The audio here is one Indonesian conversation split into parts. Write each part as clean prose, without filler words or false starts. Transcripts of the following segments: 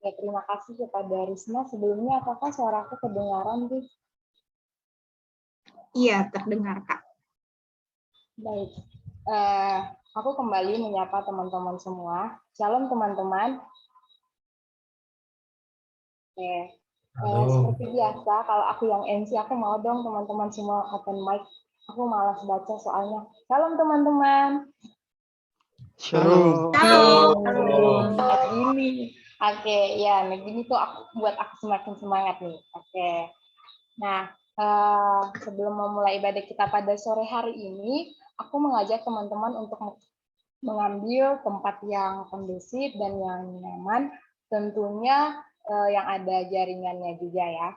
Ya, terima kasih kepada Risma. Sebelumnya, apakah suaraku kedengaran, Ris? Iya, terdengar, Kak. Baik. Aku kembali menyapa teman-teman semua. Shalom, teman-teman. Oke. Seperti biasa, kalau aku yang MC, aku mau dong teman-teman semua open mic. Aku malas baca soalnya. Shalom, teman-teman. Shalom. Gini. Oke, ya, gini tuh buat aku semakin semangat nih. Oke. Nah, sebelum memulai ibadah kita pada sore hari ini, aku mengajak teman-teman untuk mengambil tempat yang kondusif dan yang nyaman, tentunya yang ada jaringannya juga ya.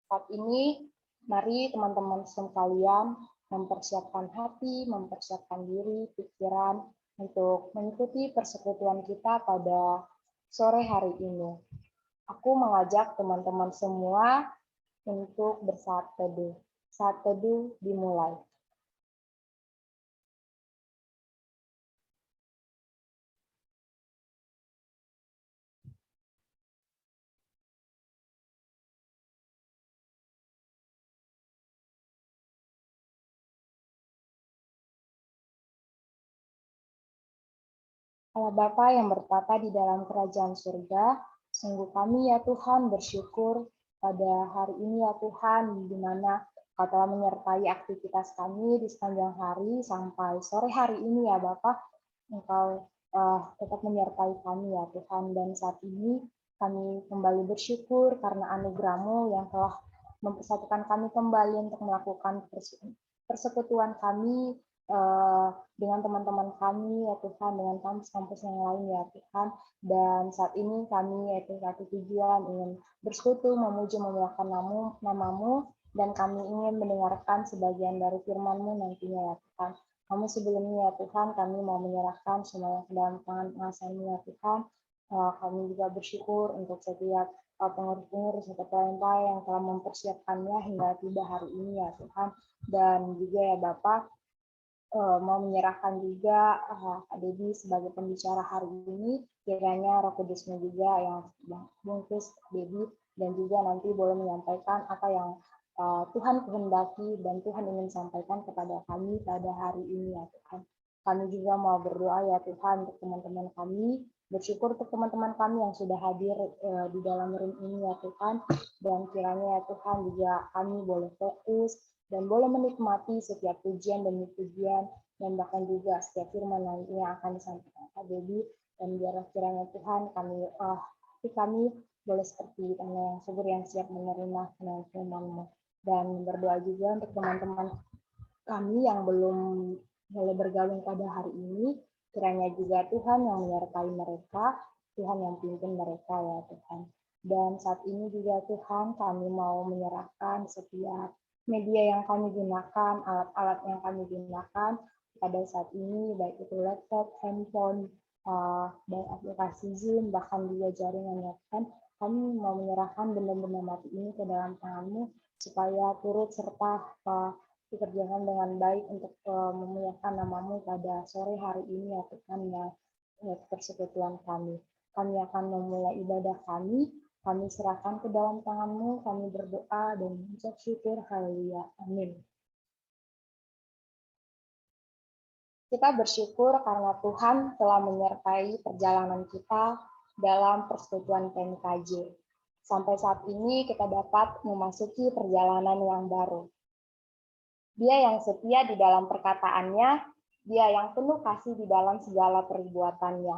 Saat ini, mari teman-teman sekalian mempersiapkan hati, mempersiapkan diri, pikiran untuk mengikuti persekutuan kita pada sore hari ini. Aku mengajak teman-teman semua untuk bersaat teduh. Saat teduh dimulai. Allah Bapa yang bertata di dalam kerajaan surga, sungguh kami ya Tuhan bersyukur pada hari ini ya Tuhan, di mana Kau telah menyertai aktivitas kami di sepanjang hari sampai sore hari ini ya Bapa. Engkau tetap menyertai kami ya Tuhan, dan saat ini kami kembali bersyukur karena anugerah-Mu yang telah mempersatukan kami kembali untuk melakukan persekutuan kami dengan teman-teman kami ya Tuhan, dengan kampus-kampus yang lain ya Tuhan. Dan saat ini kami yaitu satu tujuan ingin bersekutu, memuji, memuliakan namamu, dan kami ingin mendengarkan sebagian dari firman-Mu nantinya ya Tuhan. Kami sebelumnya ya Tuhan, kami mau menyerahkan semuanya ke dalam tangan penguasa-Mu ya Tuhan. Kami juga bersyukur untuk setiap pengurus-pengurus atau pelayan-pelayan yang telah mempersiapkannya hingga tiba hari ini ya Tuhan. Dan juga ya Bapak, mau menyerahkan juga Kak Debbie sebagai pembicara hari ini, kiranya Roh Kudus-Mu juga yang bungkus Debbie, dan juga nanti boleh menyampaikan apa yang Tuhan kehendaki dan Tuhan ingin sampaikan kepada kami pada hari ini ya Tuhan. Kami juga mau berdoa ya Tuhan untuk teman-teman kami, bersyukur untuk teman-teman kami yang sudah hadir di dalam room ini ya Tuhan, dan kiranya ya Tuhan juga kami boleh fokus dan boleh menikmati setiap pujian demi pujian, dan bahkan juga setiap firman nantinya akan disampaikan Kak Debbie, dan biarlah kiranya Tuhan kami boleh seperti tanah yang subur yang siap menerima firman-Mu. Dan berdoa juga untuk teman-teman kami yang belum boleh bergabung pada hari ini, kiranya juga Tuhan yang menyertai mereka, Tuhan yang pimpin mereka ya Tuhan. Dan saat ini juga Tuhan, kami mau menyerahkan setiap media yang kami gunakan, alat-alat yang kami gunakan pada saat ini, baik itu laptop, handphone, dan aplikasi Zoom, bahkan juga jaringan ya Tuhan. Kami mau menyerahkan benda-benda mati ini ke dalam tangan-Mu, supaya turut serta dikerjakan dengan baik untuk memuliakan nama-Mu pada sore hari ini ya Tuhan, ya persekutuan kami. Kami akan memulai ibadah kami serahkan ke dalam tangan-Mu, kami berdoa dan mengucap syukur, haleluya, amin. Kita bersyukur karena Tuhan telah menyertai perjalanan kita dalam persekutuan PMKJ. Sampai saat ini kita dapat memasuki perjalanan yang baru. Dia yang setia di dalam perkataannya, dia yang penuh kasih di dalam segala perbuatannya.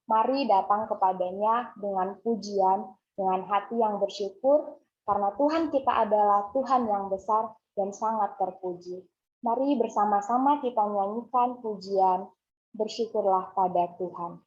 Mari datang kepadanya dengan pujian, dengan hati yang bersyukur, karena Tuhan kita adalah Tuhan yang besar dan sangat terpuji. Mari bersama-sama kita nyanyikan pujian, bersyukurlah pada Tuhan.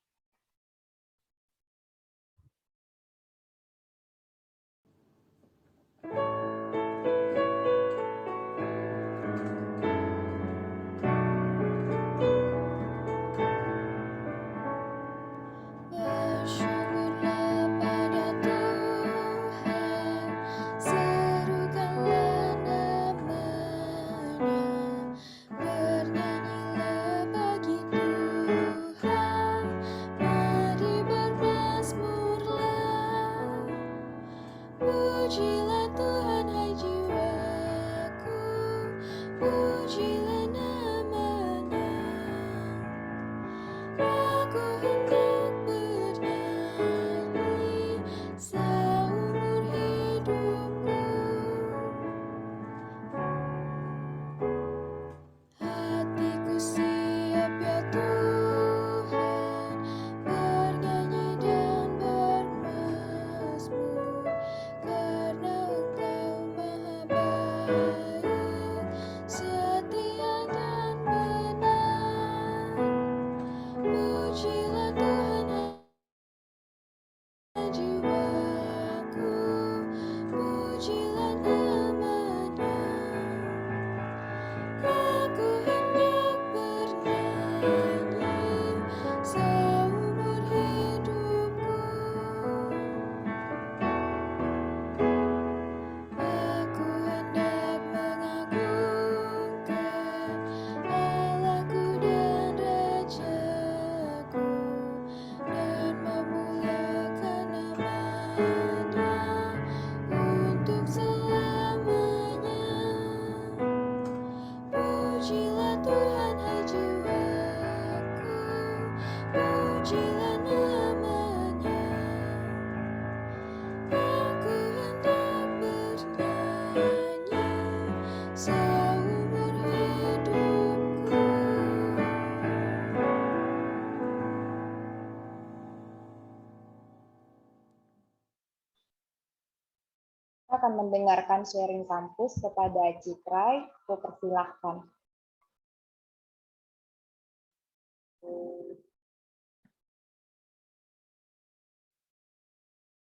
Akan mendengarkan sharing kampus kepada Citrai, aku persilahkan.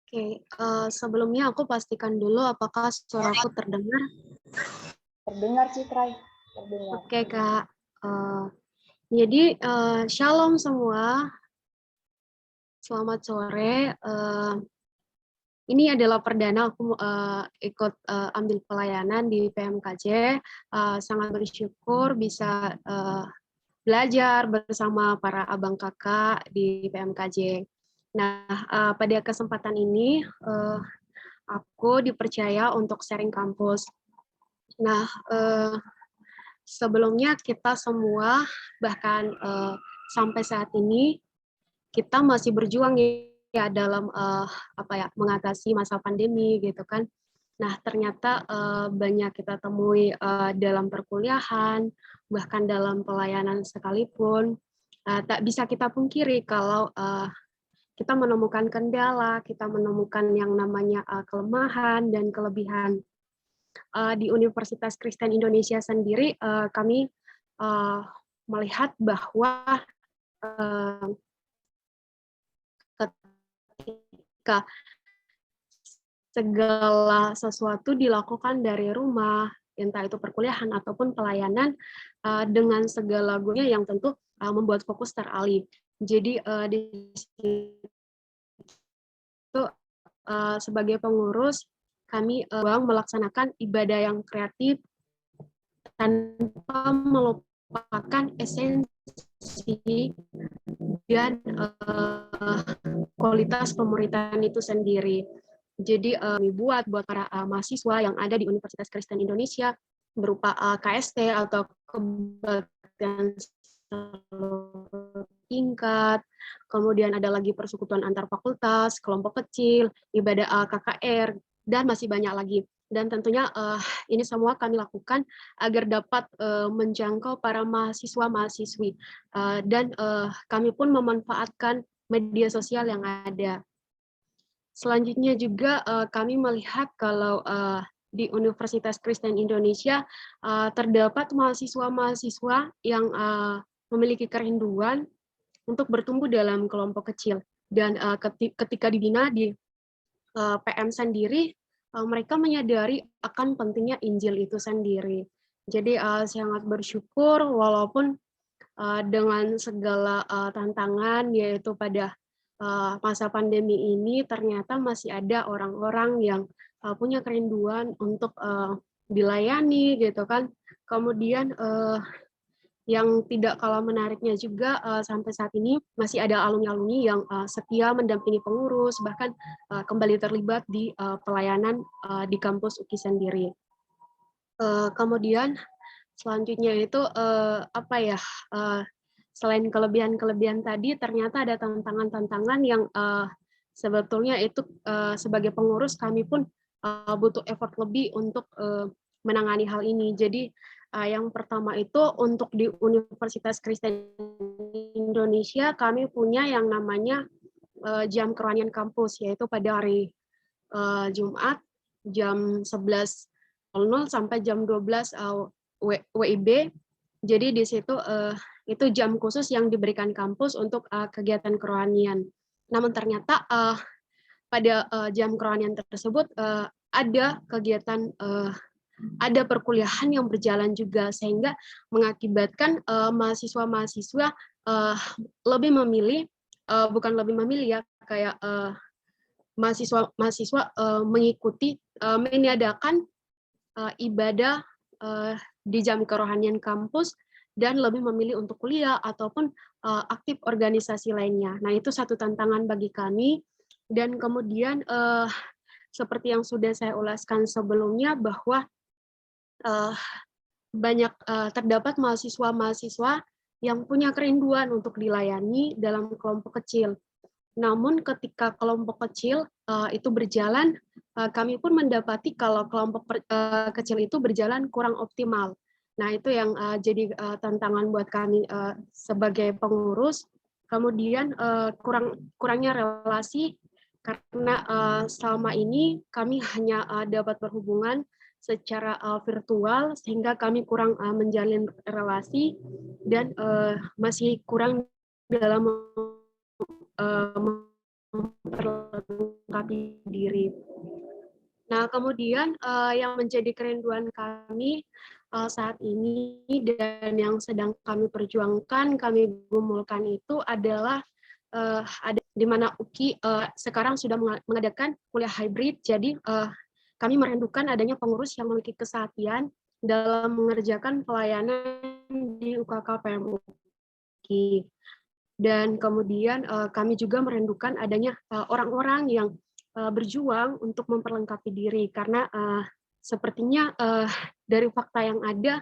Oke, sebelumnya aku pastikan dulu apakah suaraku terdengar. Terdengar, Citrai. Terdengar. Oke, Kak. Jadi, shalom semua. Selamat sore. Ini adalah perdana aku ikut ambil pelayanan di PMKJ. Sangat bersyukur bisa belajar bersama para abang kakak di PMKJ. Nah, pada kesempatan ini aku dipercaya untuk sharing kampus. Nah, sebelumnya kita semua bahkan sampai saat ini kita masih berjuang ya dalam mengatasi masa pandemi gitu kan. Nah, ternyata banyak kita temui dalam perkuliahan, bahkan dalam pelayanan sekalipun. Tak bisa kita pungkiri kalau kita menemukan kendala, kita menemukan yang namanya kelemahan dan kelebihan. Di Universitas Kristen Indonesia sendiri, kami melihat bahwa ketika segala sesuatu dilakukan dari rumah, entah itu perkuliahan ataupun pelayanan, dengan segala gunanya yang tentu membuat fokus teralih. Jadi di situ sebagai pengurus kami melaksanakan ibadah yang kreatif tanpa melupakan esensi dan kualitas pemuritan itu sendiri. Jadi buat para mahasiswa yang ada di Universitas Kristen Indonesia berupa KST atau kebaktian tingkat, kemudian ada lagi persekutuan antar fakultas, kelompok kecil, ibadah KKR, dan masih banyak lagi. Dan tentunya ini semua kami lakukan agar dapat menjangkau para mahasiswa-mahasiswi. Dan kami pun memanfaatkan media sosial yang ada. Selanjutnya juga kami melihat kalau di Universitas Kristen Indonesia terdapat mahasiswa-mahasiswa yang memiliki kerinduan untuk bertumbuh dalam kelompok kecil. Dan ketika dibina di PM sendiri, mereka menyadari akan pentingnya Injil itu sendiri. Jadi sangat bersyukur walaupun dengan segala tantangan, yaitu pada masa pandemi ini ternyata masih ada orang-orang yang punya kerinduan untuk dilayani gitu kan. Kemudian yang tidak kalah menariknya juga sampai saat ini masih ada alumni-alumni yang setia mendampingi pengurus, bahkan kembali terlibat di pelayanan di kampus UKI sendiri. Kemudian selanjutnya itu selain kelebihan-kelebihan tadi, ternyata ada tantangan-tantangan yang sebetulnya itu sebagai pengurus kami pun butuh effort lebih untuk menangani hal ini. Jadi yang pertama itu untuk di Universitas Kristen Indonesia kami punya yang namanya jam kerohanian kampus, yaitu pada hari Jumat jam 11.00 sampai jam 12 WIB. Jadi di situ itu jam khusus yang diberikan kampus untuk kegiatan kerohanian. Namun ternyata pada jam kerohanian tersebut ada kegiatan ada perkuliahan yang berjalan juga, sehingga mengakibatkan mahasiswa-mahasiswa lebih memilih bukan lebih memilih ya, kayak mahasiswa mengikuti meniadakan ibadah di jam kerohanian kampus dan lebih memilih untuk kuliah ataupun aktif organisasi lainnya. Nah, itu satu tantangan bagi kami. Dan kemudian seperti yang sudah saya ulaskan sebelumnya, bahwa banyak terdapat mahasiswa-mahasiswa yang punya kerinduan untuk dilayani dalam kelompok kecil. Namun ketika kelompok kecil itu berjalan, kami pun mendapati kalau kelompok kecil itu berjalan kurang optimal. Nah, itu yang jadi tantangan buat kami sebagai pengurus. Kemudian kurangnya relasi, karena selama ini kami hanya dapat berhubungan secara virtual, sehingga kami kurang menjalin relasi dan masih kurang dalam memperlengkapi diri. Nah, kemudian yang menjadi kerinduan kami saat ini dan yang sedang kami perjuangkan, kami gumulkan itu adalah ada di mana UKI sekarang sudah mengadakan kuliah hybrid. Jadi kami merindukan adanya pengurus yang memiliki kesehatian dalam mengerjakan pelayanan di UKK PMU UKI. Dan kemudian kami juga merindukan adanya orang-orang yang berjuang untuk memperlengkapi diri, karena sepertinya dari fakta yang ada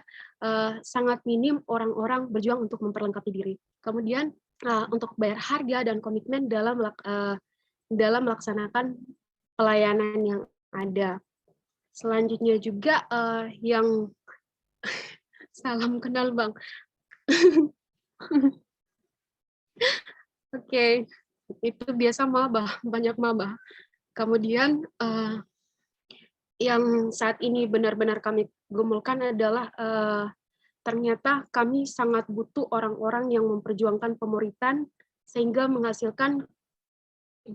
sangat minim orang-orang berjuang untuk memperlengkapi diri. Kemudian untuk bayar harga dan komitmen dalam melaksanakan pelayanan yang ada. Selanjutnya juga yang salam kenal Bang. Oke, itu biasa mabah, banyak mabah. Kemudian yang saat ini benar-benar kami gumulkan adalah ternyata kami sangat butuh orang-orang yang memperjuangkan pemuritan sehingga menghasilkan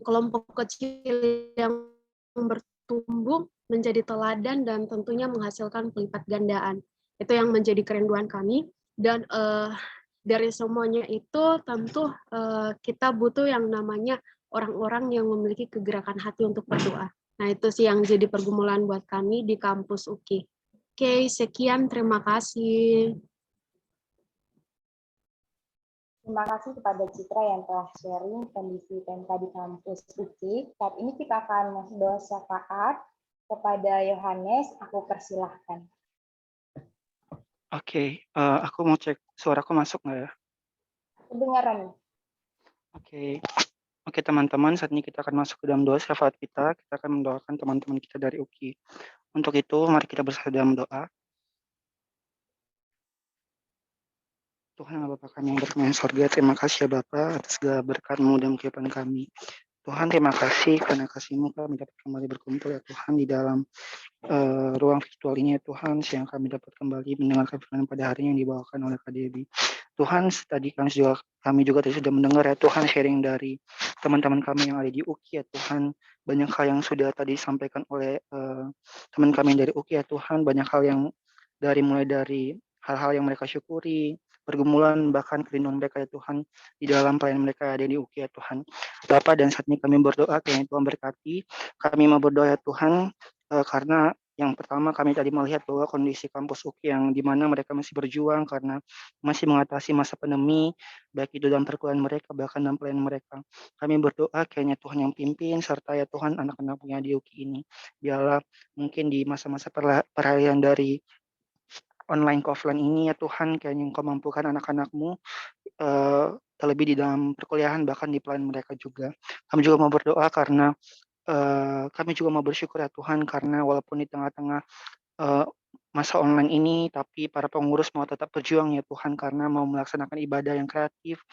kelompok kecil yang bertumbuh menjadi teladan dan tentunya menghasilkan pelipat gandaan. Itu yang menjadi kerinduan kami. Dan dari semuanya itu tentu kita butuh yang namanya orang-orang yang memiliki kegerakan hati untuk berdoa. Nah, itu sih yang jadi pergumulan buat kami di kampus UKI. Oke, sekian, terima kasih. Terima kasih kepada Citra yang telah sharing kondisi PMK di kampus UKI. Saat ini kita akan masuk doa syafaat kepada Yohanes. Aku persilahkan. Oke, aku mau cek suaraku masuk nggak ya? Kedengaran. Oke, teman-teman, saat ini kita akan masuk ke dalam doa syafaat kita. Kita akan mendoakan teman-teman kita dari UKI. Untuk itu, mari kita bersatu dalam doa. Tuhan Bapa kami yang berkenan di sorga, terima kasih ya Bapa atas segala berkat-Mu dalam kehidupan kami. Tuhan, terima kasih karena kasih-Mu kami dapat kembali berkumpul ya Tuhan di dalam ruang virtual ini ya Tuhan, siang kami dapat kembali mendengarkan firman pada hari yang dibawakan oleh Kak Debbie. Tuhan, tadi kami juga tadi sudah mendengar ya Tuhan sharing dari teman-teman kami yang ada di UKI ya Tuhan. Banyak hal yang sudah tadi disampaikan oleh teman kami dari UKI ya Tuhan. Banyak hal yang mulai dari hal-hal yang mereka syukuri, pergumulan bahkan kerinduan mereka ya Tuhan di dalam pelayanan mereka ada di UKI ya Tuhan. Bapak, dan saat ini kami berdoa kiranya Tuhan berkati. Kami mau berdoa ya Tuhan karena yang pertama kami tadi melihat bahwa kondisi kampus UKI yang di mana mereka masih berjuang karena masih mengatasi masa pandemi, baik itu dalam perkuliahan mereka bahkan dalam pelayanan mereka. Kami berdoa kiranya Tuhan yang pimpin serta ya Tuhan anak-anak punya di UKI ini. Biarlah mungkin di masa-masa peralihan dari online ke offline ini ya Tuhan, kiranya Engkau mampukan anak-anak-Mu terlebih di dalam perkuliahan, bahkan di pelayanan mereka juga. Kami juga mau berdoa karena kami juga mau bersyukur ya Tuhan, karena walaupun di tengah-tengah eee, masa online ini, tapi para pengurus mau tetap berjuang ya Tuhan, karena mau melaksanakan ibadah yang kreatif,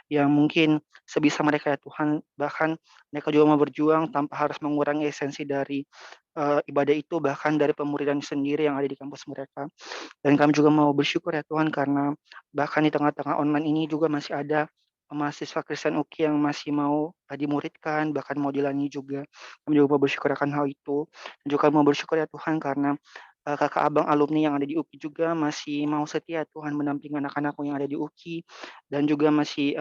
yang mungkin sebisa mereka ya Tuhan. Bahkan mereka juga mau berjuang tanpa harus mengurangi esensi dari ibadah itu, bahkan dari pemuridan sendiri yang ada di kampus mereka. Dan kami juga mau bersyukur ya Tuhan, karena bahkan di tengah-tengah online ini juga masih ada mahasiswa Kristen UKI yang masih mau dimuridkan, bahkan mau dilayani juga. Kami juga mau bersyukur akan hal itu. Dan juga mau bersyukur ya Tuhan, karena kakak abang alumni yang ada di UKI juga masih mau setia Tuhan mendampingi anak-anakku yang ada di UKI, dan juga masih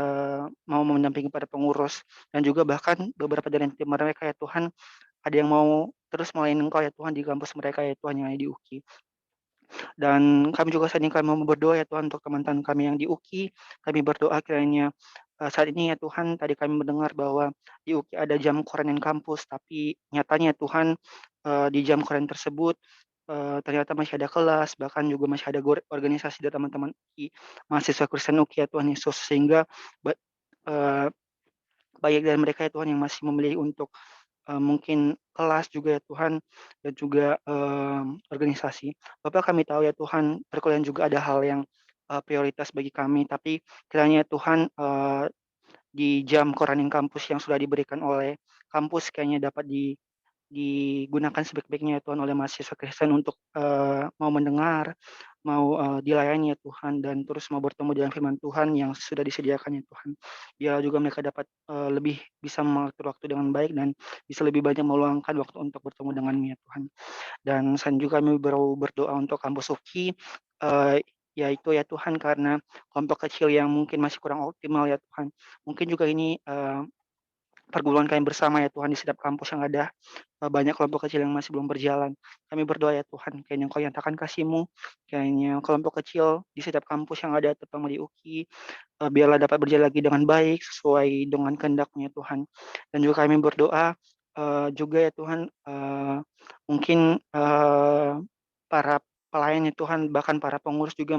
mau mendampingi para pengurus, dan juga bahkan beberapa dari tim mereka ya Tuhan, ada yang mau terus melayani Engkau ya Tuhan di kampus mereka ya Tuhan yang ada di UKI. Dan kami juga saat ini kami mau berdoa ya Tuhan untuk teman-teman kami yang di UKI. Kami berdoa kiranya saat ini ya Tuhan, tadi kami mendengar bahwa di UKI ada jam korenan kampus, tapi nyatanya Tuhan di jam korenan tersebut ternyata masih ada kelas, bahkan juga masih ada organisasi dari teman-teman UKI, mahasiswa Kristen UKI ya Tuhan Yesus, sehingga ba eee, banyak dari mereka ya Tuhan yang masih memilih untuk mungkin kelas juga ya Tuhan, dan juga organisasi. Bapak, kami tahu ya Tuhan, perkuliahan juga ada hal yang prioritas bagi kami, tapi kiranya Tuhan di jam co-running kampus yang sudah diberikan oleh kampus kayaknya dapat digunakan sebaik-baiknya ya Tuhan oleh mahasiswa Kristen untuk mau mendengar, mau dilayani ya Tuhan, dan terus mau bertemu dengan firman Tuhan yang sudah disediakan ya Tuhan. Biar juga mereka dapat lebih bisa mengatur waktu dengan baik, dan bisa lebih banyak meluangkan waktu untuk bertemu denganmu ya Tuhan. Dan selanjutnya kami berdoa untuk kampus UKI, yaitu ya Tuhan, karena kelompok kecil yang mungkin masih kurang optimal ya Tuhan. Mungkin juga ini pergumulan kami bersama ya Tuhan, di setiap kampus yang ada banyak kelompok kecil yang masih belum berjalan. Kami berdoa ya Tuhan, kiranya Engkau nyatakan kasih-Mu, kiranya kelompok kecil di setiap kampus yang ada, terutama di UKI, biarlah dapat berjalan lagi dengan baik sesuai dengan kehendak-Mu ya Tuhan. Dan juga kami berdoa juga ya Tuhan, mungkin para pelayan ya Tuhan, bahkan para pengurus juga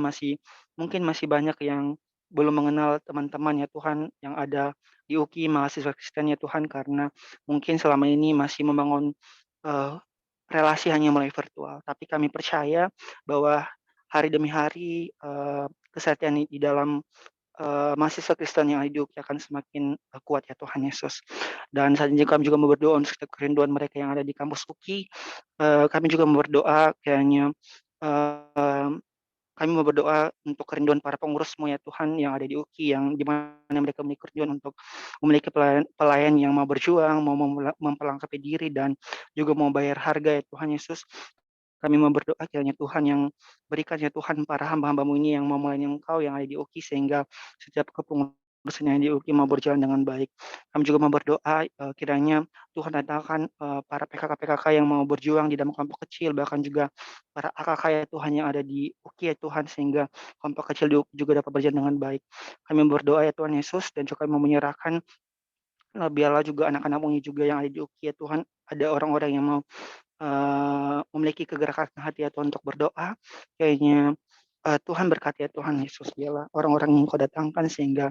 mungkin masih banyak yang belum mengenal teman-teman ya Tuhan yang ada di UKI, mahasiswa Kristen ya Tuhan, karena mungkin selama ini masih membangun eee, relasi hanya melalui virtual. Tapi kami percaya bahwa hari demi hari kesetiaan di dalam mahasiswa Kristen yang ada di UKI akan semakin kuat ya Tuhan Yesus. Dan saat ini kami juga mau berdoa untuk setiap kerinduan mereka yang ada di kampus UKI. Kami juga mau berdoa kiranya eee kami mau berdoa untuk kerinduan para pengurus-Mu ya Tuhan yang ada di UKI, yang di mana mereka memiliki kerinduan untuk memiliki pelayan yang mau berjuang, mau memperlengkapi diri, dan juga mau bayar harga ya Tuhan Yesus. Kami mau berdoa kiranya Tuhan yang berikan ya Tuhan para hamba-hamba-Mu ini yang mau melayani Engkau yang ada di UKI, sehingga setiap kepengurusan yang di UKI mau berjalan dengan baik. Kami juga mau berdoa kiranya Tuhan datangkan para PKK-PKK yang mau berjuang di dalam kelompok kecil, bahkan juga para AKK ya Tuhan yang ada di UKI ya Tuhan, sehingga kelompok kecil di UKI juga dapat berjalan dengan baik. Kami berdoa ya Tuhan Yesus, dan juga kami mau menyerahkan biarlah juga anak-anak-Mu ini juga yang ada di UKI ya Tuhan, ada orang-orang yang mau memiliki kegerakan hati ya Tuhan untuk berdoa, kayaknya Tuhan berkati ya Tuhan Yesus, biarlah orang-orang yang Kau datangkan, sehingga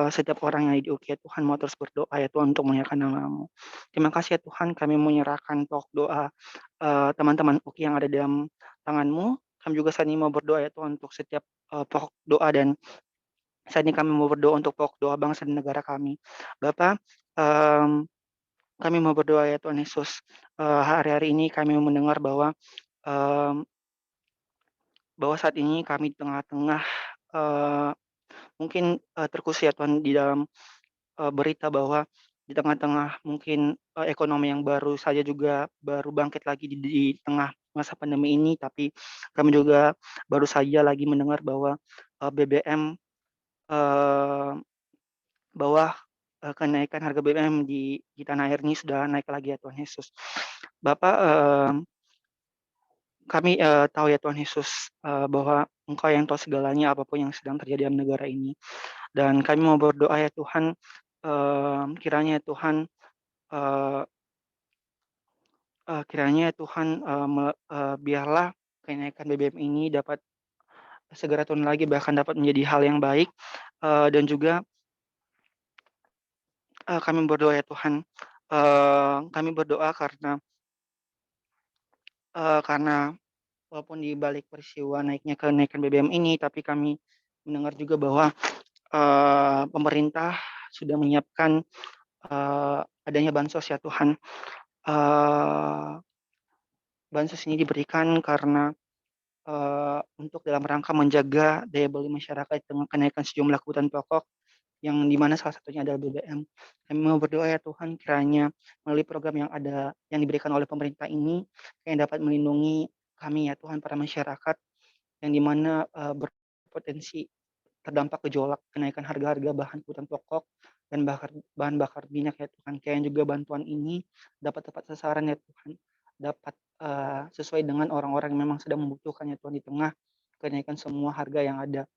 setiap orang yang ada di UKI ya Tuhan mau terus berdoa ya Tuhan untuk memuliakan nama-Mu. Terima kasih ya Tuhan, kami menyerahkan pokok doa teman-teman UKI yang ada dalam tangan-Mu. Kami juga saat ini mau berdoa ya Tuhan untuk setiap pokok doa, dan saat ini kami mau berdoa untuk pokok doa bangsa dan negara kami. Bapa, mmm kami mau berdoa ya Tuhan Yesus, hari-hari ini kami mendengar mmm, bahwa saat ini kami di tengah-tengah, eee, mungkin terkhusus ya Tuhan di dalam berita bahwa di tengah-tengah mungkin ekonomi yang baru saja juga baru bangkit lagi di tengah masa pandemi ini, tapi kami juga baru saja lagi mendengar bahwa BBM, eee, bahwa kenaikan harga BBM di tanah air ini sudah naik lagi ya Tuhan Yesus. Bapak, kami tahu ya Tuhan Yesus bahwa Engkau yang tahu segalanya, apapun yang sedang terjadi dalam negara ini. Dan kami mau berdoa ya Tuhan, kiranya ya Tuhan, eee kiranya ya Tuhan, biarlah kenaikan BBM ini dapat segera turun lagi, bahkan dapat menjadi hal yang baik, dan juga kami berdoa ya Tuhan, kami berdoa karena walaupun di balik peristiwa naiknya kenaikan BBM ini, tapi kami mendengar juga bahwa pemerintah sudah menyiapkan adanya bansos ya Tuhan. Bansos ini diberikan karena untuk dalam rangka menjaga daya beli masyarakat dengan kenaikan sejumlah kebutuhan pokok yang di mana salah satunya adalah BBM. Kami mau berdoa ya Tuhan kiranya melalui program yang diberikan oleh pemerintah ini yang dapat melindungi kami ya Tuhan para masyarakat yang di mana berpotensi terdampak gejolak kenaikan harga-harga bahan kebutuhan pokok dan bahan bakar minyak ya Tuhan. Kiranya juga bantuan ini dapat tepat sasaran ya Tuhan, dapat sesuai dengan orang-orang yang memang sedang membutuhkan ya Tuhan di tengah kenaikan semua harga yang ada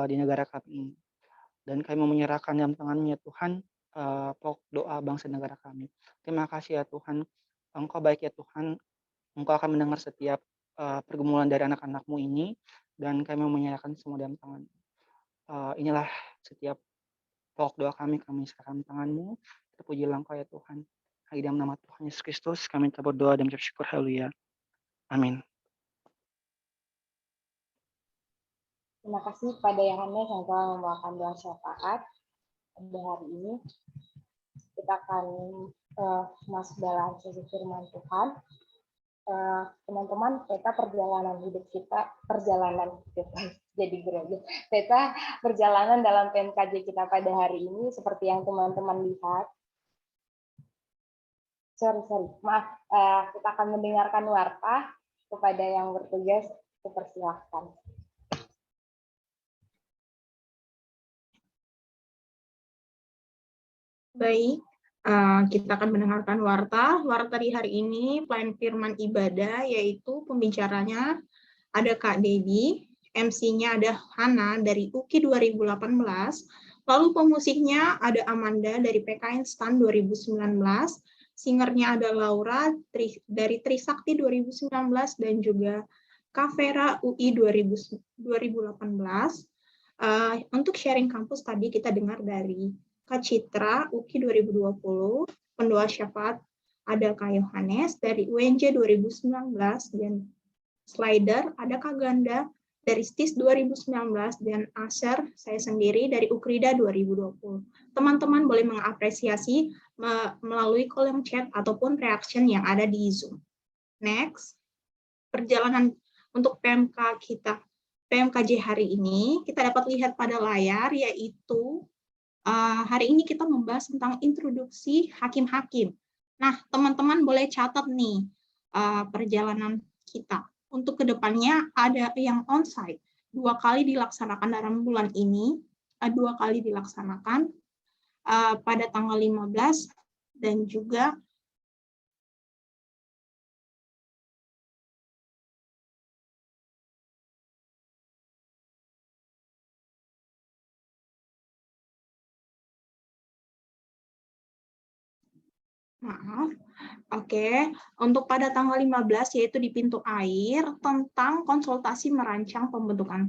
di negara kami ini. Dan kami mau menyerahkan dalam tangan-Mu ya Tuhan pokok doa bangsa negara kami. Terima kasih ya Tuhan, Engkau baik ya Tuhan, Engkau akan mendengar setiap pergumulan dari anak-anak-Mu ini, dan kami mau menyerahkan semua dalam tangan. Inilah setiap pokok doa kami serahkan tangan-Mu. Terpujilah Engkau ya Tuhan. Di dalam nama Tuhan Yesus Kristus kami telah berdoa dan mengucap syukur. Haleluya. Amin. Terima kasih kepada Yohanes yang telah membawakan doa syafaat pada hari ini. Kita akan masuk dalam sesi firman Tuhan. Teman-teman, peta perjalanan hidup kita jadi grogi. Peta perjalanan dalam PMKJ kita pada hari ini seperti yang teman-teman lihat. Maaf, kita akan mendengarkan warta. Kepada yang bertugas, dipersilahkan. Baik, kita akan mendengarkan warta. Warta di hari ini, pelayan firman ibadah, yaitu pembicaranya ada Kak Dedi, MC-nya ada Hana dari UKI 2018, lalu pemusiknya ada Amanda dari PKN STAN 2019, singernya ada Laura dari Trisakti 2019, dan juga Kak Vera UI 2018. Untuk sharing kampus tadi kita dengar dari Kak Citra, UKI 2020, pendoa syafaat ada Kak Yohanes dari UNJ 2019, dan slider ada Kak Ganda dari STIS 2019, dan Asher, saya sendiri dari Ukrida 2020. Teman-teman boleh mengapresiasi melalui kolom chat ataupun reaction yang ada di Zoom. Next, perjalanan untuk PMK kita, PMKJ hari ini, kita dapat lihat pada layar, yaitu hari ini kita membahas tentang introduksi hakim-hakim. Nah, teman-teman boleh catat nih perjalanan kita. Untuk kedepannya ada yang onsite, 2 kali dilaksanakan dalam bulan ini, 2 kali dilaksanakan pada tanggal 15 dan juga maaf. Oke, untuk pada tanggal 15 yaitu di pintu air tentang konsultasi merancang pembentukan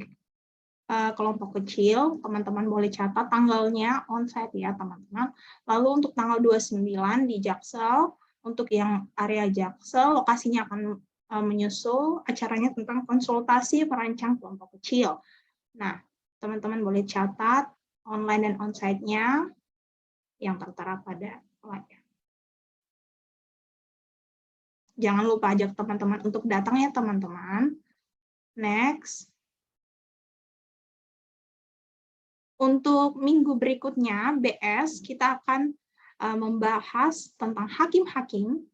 kelompok kecil, teman-teman boleh catat tanggalnya onsite ya teman-teman. Lalu untuk tanggal 29 di Jaksel, untuk yang area Jaksel, lokasinya akan menyusul acaranya tentang konsultasi merancang kelompok kecil. Nah, teman-teman boleh catat online dan onsite-nya yang tertera pada layar. Jangan lupa ajak teman-teman untuk datang ya teman-teman. Next. Untuk minggu berikutnya, BS, kita akan membahas tentang hakim-hakim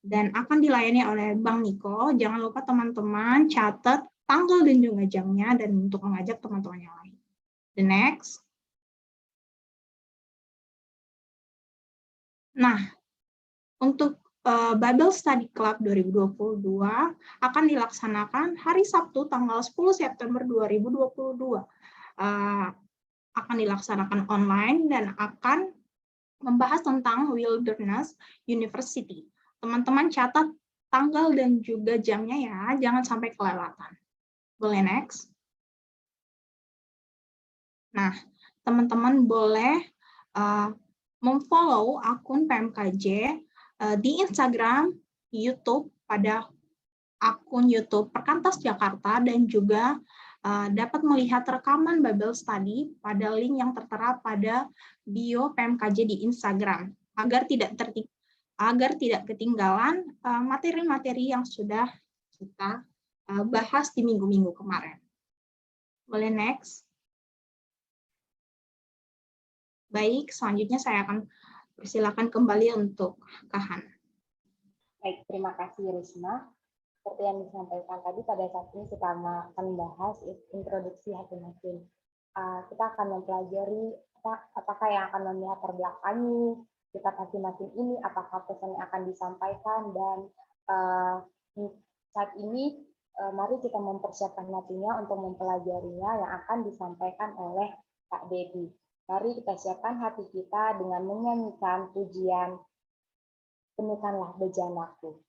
dan akan dilayani oleh Bang Niko. Jangan lupa teman-teman catat tanggal dan juga jamnya dan untuk mengajak teman-teman yang lain. The next. Nah, untuk Bible Study Club 2022 akan dilaksanakan hari Sabtu tanggal 10 September 2022. Akan dilaksanakan online dan akan membahas tentang Wilderness University. Teman-teman catat tanggal dan juga jamnya ya, jangan sampai kelewatan. Boleh next? Nah, teman-teman boleh memfollow akun PMKJ di Instagram, YouTube, pada akun YouTube Perkantas Jakarta, dan juga dapat melihat rekaman Bible Study pada link yang tertera pada bio PMKJ di Instagram, agar tidak ketinggalan materi-materi yang sudah kita bahas di minggu-minggu kemarin. Boleh next? Baik, selanjutnya saya akan persilakan kembali untuk Kahan. Baik, terima kasih Risma. Seperti yang disampaikan tadi, pada saat ini kita akan membahas introduksi hakim-hakim. Kita akan mempelajari apakah yang akan melihat terbelakangi kitab hakim-hakim ini, apakah pesan yang akan disampaikan, dan saat ini mari kita mempersiapkan hatinya untuk mempelajarinya yang akan disampaikan oleh Kak Debbie. Mari kita siapkan hati kita dengan menyanyikan pujian Penuhkanlah Bejanaku.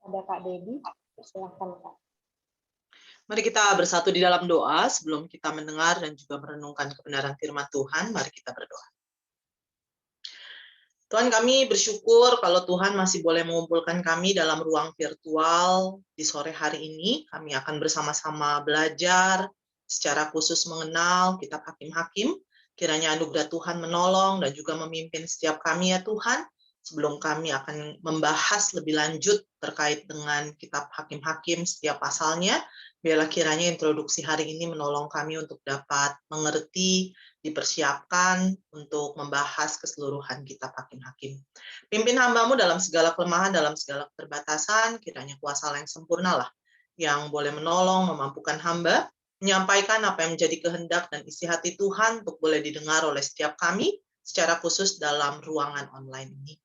Ada Kak Debbie, silahkan Kak. Mari kita bersatu di dalam doa sebelum kita mendengar dan juga merenungkan kebenaran firman Tuhan. Mari kita berdoa. Tuhan, kami bersyukur kalau Tuhan masih boleh mengumpulkan kami dalam ruang virtual di sore hari ini. Kami akan bersama-sama belajar secara khusus mengenal kitab Hakim-Hakim. Kiranya anugerah Tuhan menolong dan juga memimpin setiap kami ya Tuhan. Sebelum kami akan membahas lebih lanjut terkait dengan kitab Hakim-Hakim setiap pasalnya, biarlah kiranya introduksi hari ini menolong kami untuk dapat mengerti, dipersiapkan untuk membahas keseluruhan kitab Hakim-Hakim. Pimpin hamba-Mu dalam segala kelemahan, dalam segala keterbatasan, kiranya kuasa Allah yang sempurna lah, yang boleh menolong, memampukan hamba, menyampaikan apa yang menjadi kehendak dan isi hati Tuhan untuk boleh didengar oleh setiap kami, secara khusus dalam ruangan online ini.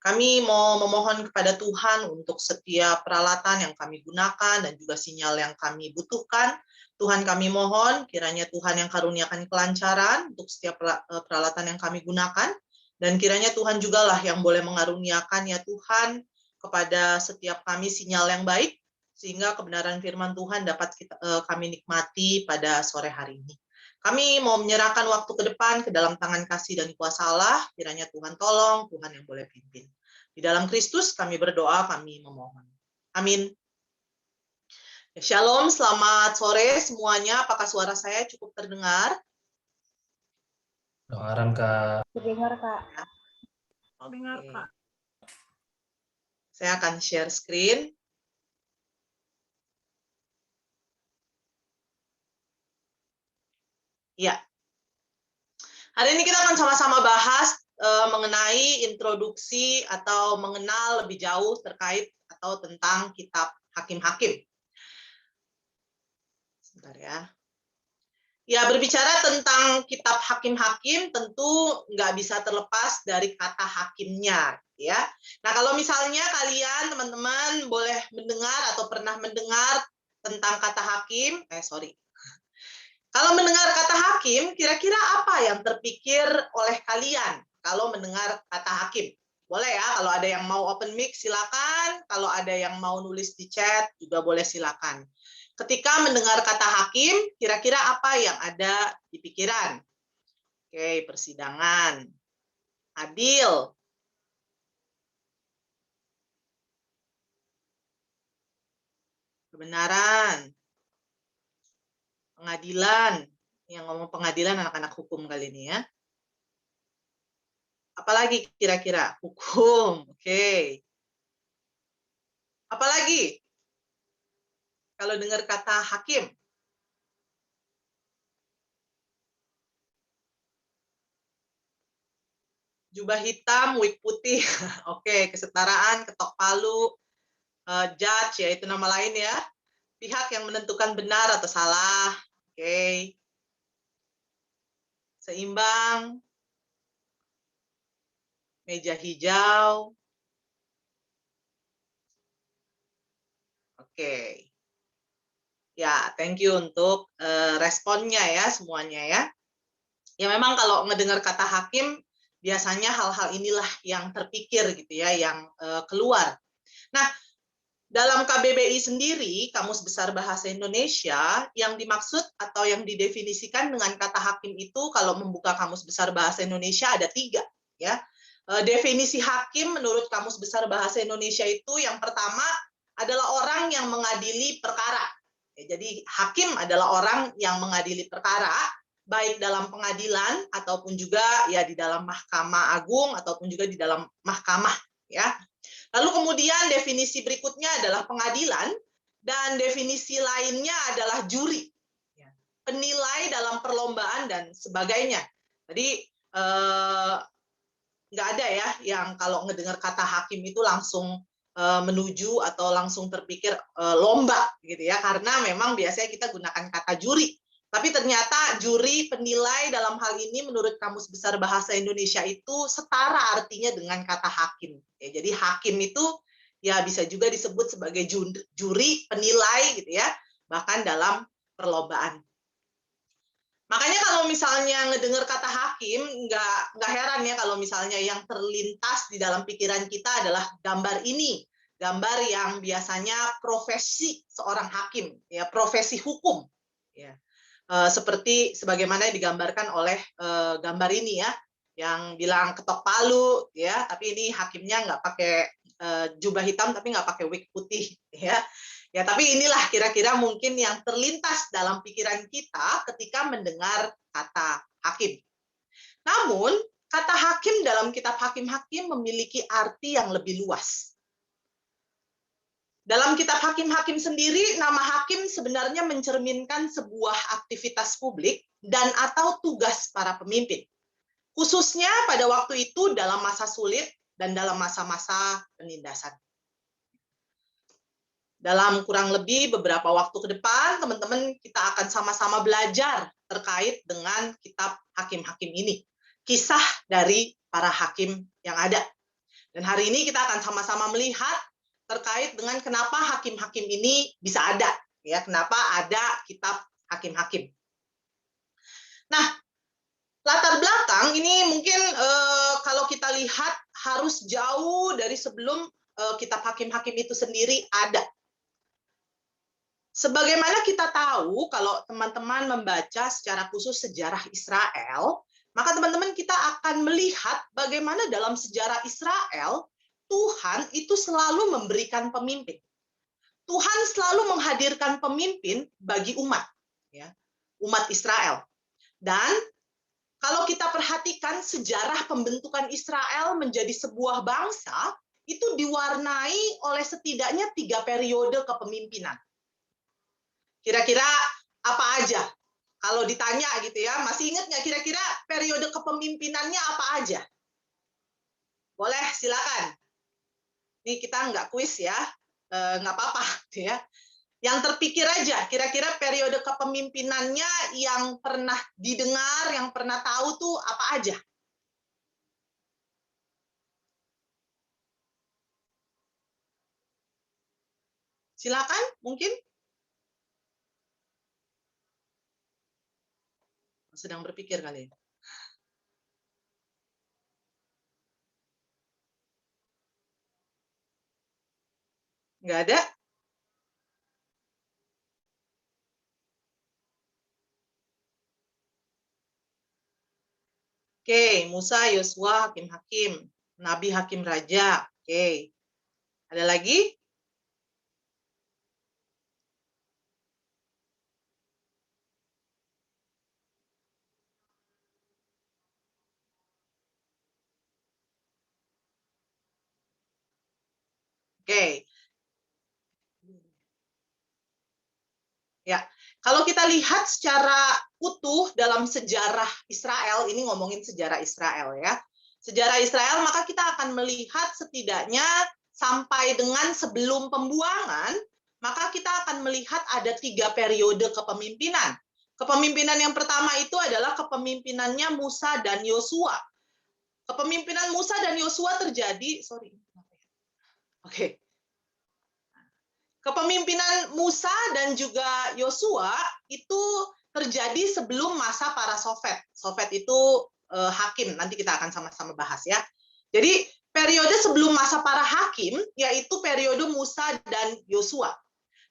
Kami mau memohon kepada Tuhan untuk setiap peralatan yang kami gunakan dan juga sinyal yang kami butuhkan. Tuhan kami mohon kiranya Tuhan yang karuniakan kelancaran untuk setiap peralatan yang kami gunakan. Dan kiranya Tuhan jugalah yang boleh mengaruniakan ya Tuhan kepada setiap kami sinyal yang baik, sehingga kebenaran firman Tuhan dapat kami nikmati pada sore hari ini. Kami mau menyerahkan waktu ke depan ke dalam tangan kasih dan kuasa Allah, kiranya Tuhan tolong, Tuhan yang boleh pimpin. Di dalam Kristus kami berdoa, kami memohon. Amin. Shalom, selamat sore semuanya. Apakah suara saya cukup terdengar? Dengaran, Kak. Terdengar, Kak. Dengar, Kak. Saya akan share screen. Ya. Hari ini kita akan sama-sama bahas mengenai introduksi atau mengenal lebih jauh terkait atau tentang kitab Hakim-Hakim. Sebentar ya. Ya, berbicara tentang kitab Hakim-Hakim tentu nggak bisa terlepas dari kata hakimnya, ya. Nah, kalau misalnya kalian, teman-teman, boleh mendengar atau pernah mendengar tentang kata hakim, Kalau mendengar kata hakim, kira-kira apa yang terpikir oleh kalian kalau mendengar kata hakim? Boleh ya, kalau ada yang mau open mic silakan, kalau ada yang mau nulis di chat juga boleh silakan. Ketika mendengar kata hakim, kira-kira apa yang ada di pikiran? Oke, persidangan, adil, kebenaran, pengadilan. Yang ngomong pengadilan anak-anak hukum kali ini ya. Apalagi kira-kira? Hukum, oke. Apalagi? Kalau dengar kata hakim. Jubah hitam, wig putih. Oke, kesetaraan, ketok palu, judge, yaitu nama lain ya. Pihak yang menentukan benar atau salah. Oke. Seimbang. Meja hijau. Oke. Ya, thank you untuk responnya ya semuanya ya. Ya memang kalau mendengar kata hakim, biasanya hal-hal inilah yang terpikir gitu ya, yang keluar. Nah, dalam KBBI sendiri, Kamus Besar Bahasa Indonesia, yang dimaksud atau yang didefinisikan dengan kata hakim itu, kalau membuka Kamus Besar Bahasa Indonesia ada 3. Ya. Definisi hakim menurut Kamus Besar Bahasa Indonesia itu yang pertama adalah orang yang mengadili perkara. Ya, jadi hakim adalah orang yang mengadili perkara, baik dalam pengadilan ataupun juga ya di dalam Mahkamah Agung ataupun juga di dalam mahkamah. Ya. Lalu kemudian definisi berikutnya adalah pengadilan, dan definisi lainnya adalah juri, penilai dalam perlombaan dan sebagainya. Jadi nggak ada ya yang kalau ngedengar kata hakim itu langsung menuju atau langsung terpikir lomba gitu ya, karena memang biasanya kita gunakan kata juri. Tapi ternyata juri, penilai dalam hal ini menurut Kamus Besar Bahasa Indonesia itu setara artinya dengan kata hakim. Ya, jadi hakim itu ya bisa juga disebut sebagai juri, penilai gitu ya, bahkan dalam perlombaan. Makanya kalau misalnya ngedengar kata hakim, nggak heran ya kalau misalnya yang terlintas di dalam pikiran kita adalah gambar ini, gambar yang biasanya profesi seorang hakim, ya profesi hukum, ya. Seperti sebagaimana digambarkan oleh gambar ini ya, yang bilang ketok palu ya, tapi ini hakimnya nggak pakai jubah hitam tapi nggak pakai wig putih ya. Ya, tapi inilah kira-kira mungkin yang terlintas dalam pikiran kita ketika mendengar kata hakim. Namun, kata hakim dalam kitab Hakim-Hakim memiliki arti yang lebih luas. Dalam kitab Hakim-Hakim sendiri, nama hakim sebenarnya mencerminkan sebuah aktivitas publik dan atau tugas para pemimpin. Khususnya pada waktu itu dalam masa sulit dan dalam masa-masa penindasan. Dalam kurang lebih beberapa waktu ke depan, teman-teman kita akan sama-sama belajar terkait dengan kitab Hakim-Hakim ini. Kisah dari para hakim yang ada. Dan hari ini kita akan sama-sama melihat terkait dengan kenapa hakim-hakim ini bisa ada, ya, kenapa ada kitab hakim-hakim. Nah, latar belakang ini mungkin kalau kita lihat harus jauh dari sebelum kitab hakim-hakim itu sendiri ada. Sebagaimana kita tahu, kalau teman-teman membaca secara khusus sejarah Israel, maka teman-teman kita akan melihat bagaimana dalam sejarah Israel, Tuhan itu selalu memberikan pemimpin. Tuhan selalu menghadirkan pemimpin bagi umat, ya, umat Israel. Dan kalau kita perhatikan sejarah pembentukan Israel menjadi sebuah bangsa, itu diwarnai oleh setidaknya 3 periode kepemimpinan. Kira-kira apa aja? Kalau ditanya gitu ya, masih ingat nggak kira-kira periode kepemimpinannya apa aja? Boleh, silakan. Ini kita nggak kuis ya, nggak apa-apa ya. Yang terpikir aja, kira-kira periode kepemimpinannya yang pernah didengar, yang pernah tahu tuh apa aja? Silakan, mungkin. Sedang berpikir kali ya. Nggak ada? Oke, Musa, Yosua, hakim-hakim, Nabi, hakim, raja. Oke, ada lagi? Oke. Ya, kalau kita lihat secara utuh dalam sejarah Israel, ini ngomongin sejarah Israel ya. Sejarah Israel, maka kita akan melihat setidaknya sampai dengan sebelum pembuangan, maka kita akan melihat ada 3 periode kepemimpinan. Kepemimpinan yang pertama itu adalah kepemimpinannya Musa dan Yosua. Kepemimpinan Musa dan Yosua terjadi, Kepemimpinan Musa dan juga Yosua itu terjadi sebelum masa para Sofet. Sofet itu hakim, nanti kita akan sama-sama bahas ya. Jadi periode sebelum masa para hakim, yaitu periode Musa dan Yosua.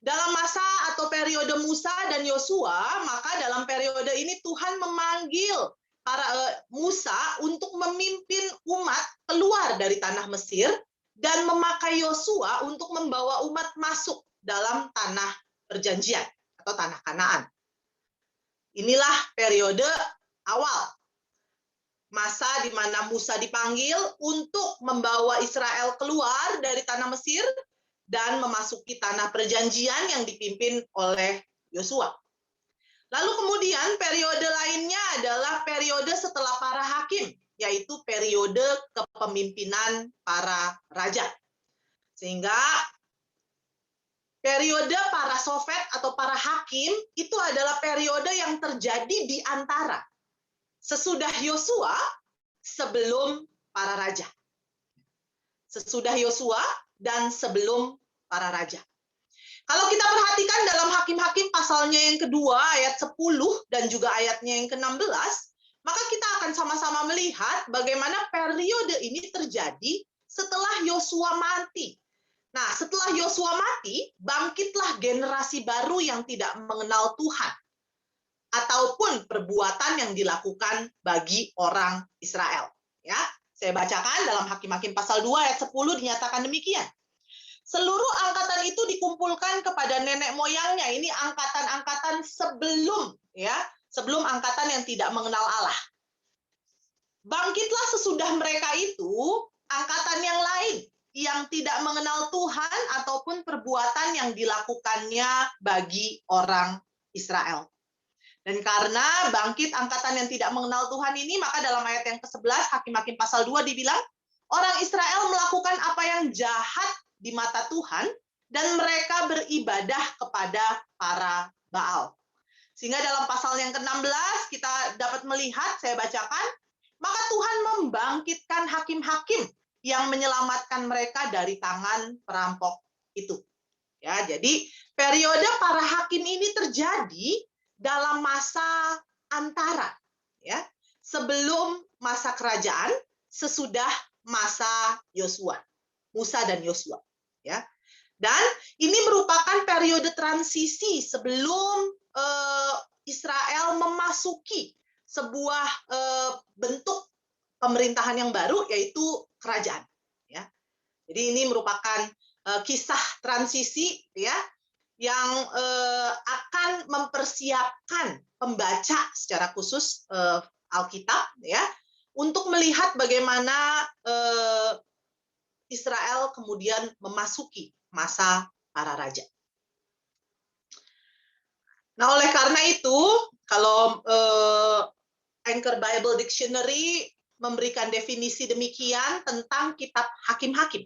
Dalam masa atau periode Musa dan Yosua, maka dalam periode ini Tuhan memanggil para Musa untuk memimpin umat keluar dari tanah Mesir dan memakai Yosua untuk membawa umat masuk dalam tanah perjanjian atau tanah Kanaan. Inilah periode awal, masa di mana Musa dipanggil untuk membawa Israel keluar dari tanah Mesir dan memasuki tanah perjanjian yang dipimpin oleh Yosua. Lalu kemudian periode lainnya adalah periode setelah para hakim, yaitu periode kepemimpinan para raja. Sehingga periode para Sofet atau para hakim itu adalah periode yang terjadi di antara sesudah Yosua sebelum para raja. Sesudah Yosua dan sebelum para raja. Kalau kita perhatikan dalam Hakim-Hakim pasalnya yang kedua, ayat 10 dan juga ayatnya yang ke-16, maka kita akan sama-sama melihat bagaimana periode ini terjadi setelah Yosua mati. Nah, setelah Yosua mati, bangkitlah generasi baru yang tidak mengenal Tuhan ataupun perbuatan yang dilakukan bagi orang Israel. Ya, saya bacakan dalam Hakim-Hakim pasal 2 ayat 10 dinyatakan demikian. Seluruh angkatan itu dikumpulkan kepada nenek moyangnya. Ini angkatan-angkatan sebelum, ya, sebelum angkatan yang tidak mengenal Allah. Bangkitlah sesudah mereka itu angkatan yang lain yang tidak mengenal Tuhan ataupun perbuatan yang dilakukannya bagi orang Israel. Dan karena bangkit angkatan yang tidak mengenal Tuhan ini, maka dalam ayat yang ke-11 Hakim-Hakim pasal 2 dibilang, orang Israel melakukan apa yang jahat di mata Tuhan, dan mereka beribadah kepada para Baal. Sehingga dalam pasal yang ke-16 kita dapat melihat, saya bacakan, maka Tuhan membangkitkan hakim-hakim yang menyelamatkan mereka dari tangan perampok itu. Ya, jadi periode para hakim ini terjadi dalam masa antara, ya, sebelum masa kerajaan, sesudah masa Yosua, Musa dan Yosua, ya. Dan ini merupakan periode transisi sebelum Israel memasuki sebuah bentuk pemerintahan yang baru, yaitu kerajaan. Ya. Jadi ini merupakan kisah transisi, ya, yang akan mempersiapkan pembaca secara khusus Alkitab, ya, untuk melihat bagaimana Israel kemudian memasuki masa para raja. Nah, oleh karena itu, kalau Anchor Bible Dictionary memberikan definisi demikian tentang kitab Hakim-Hakim.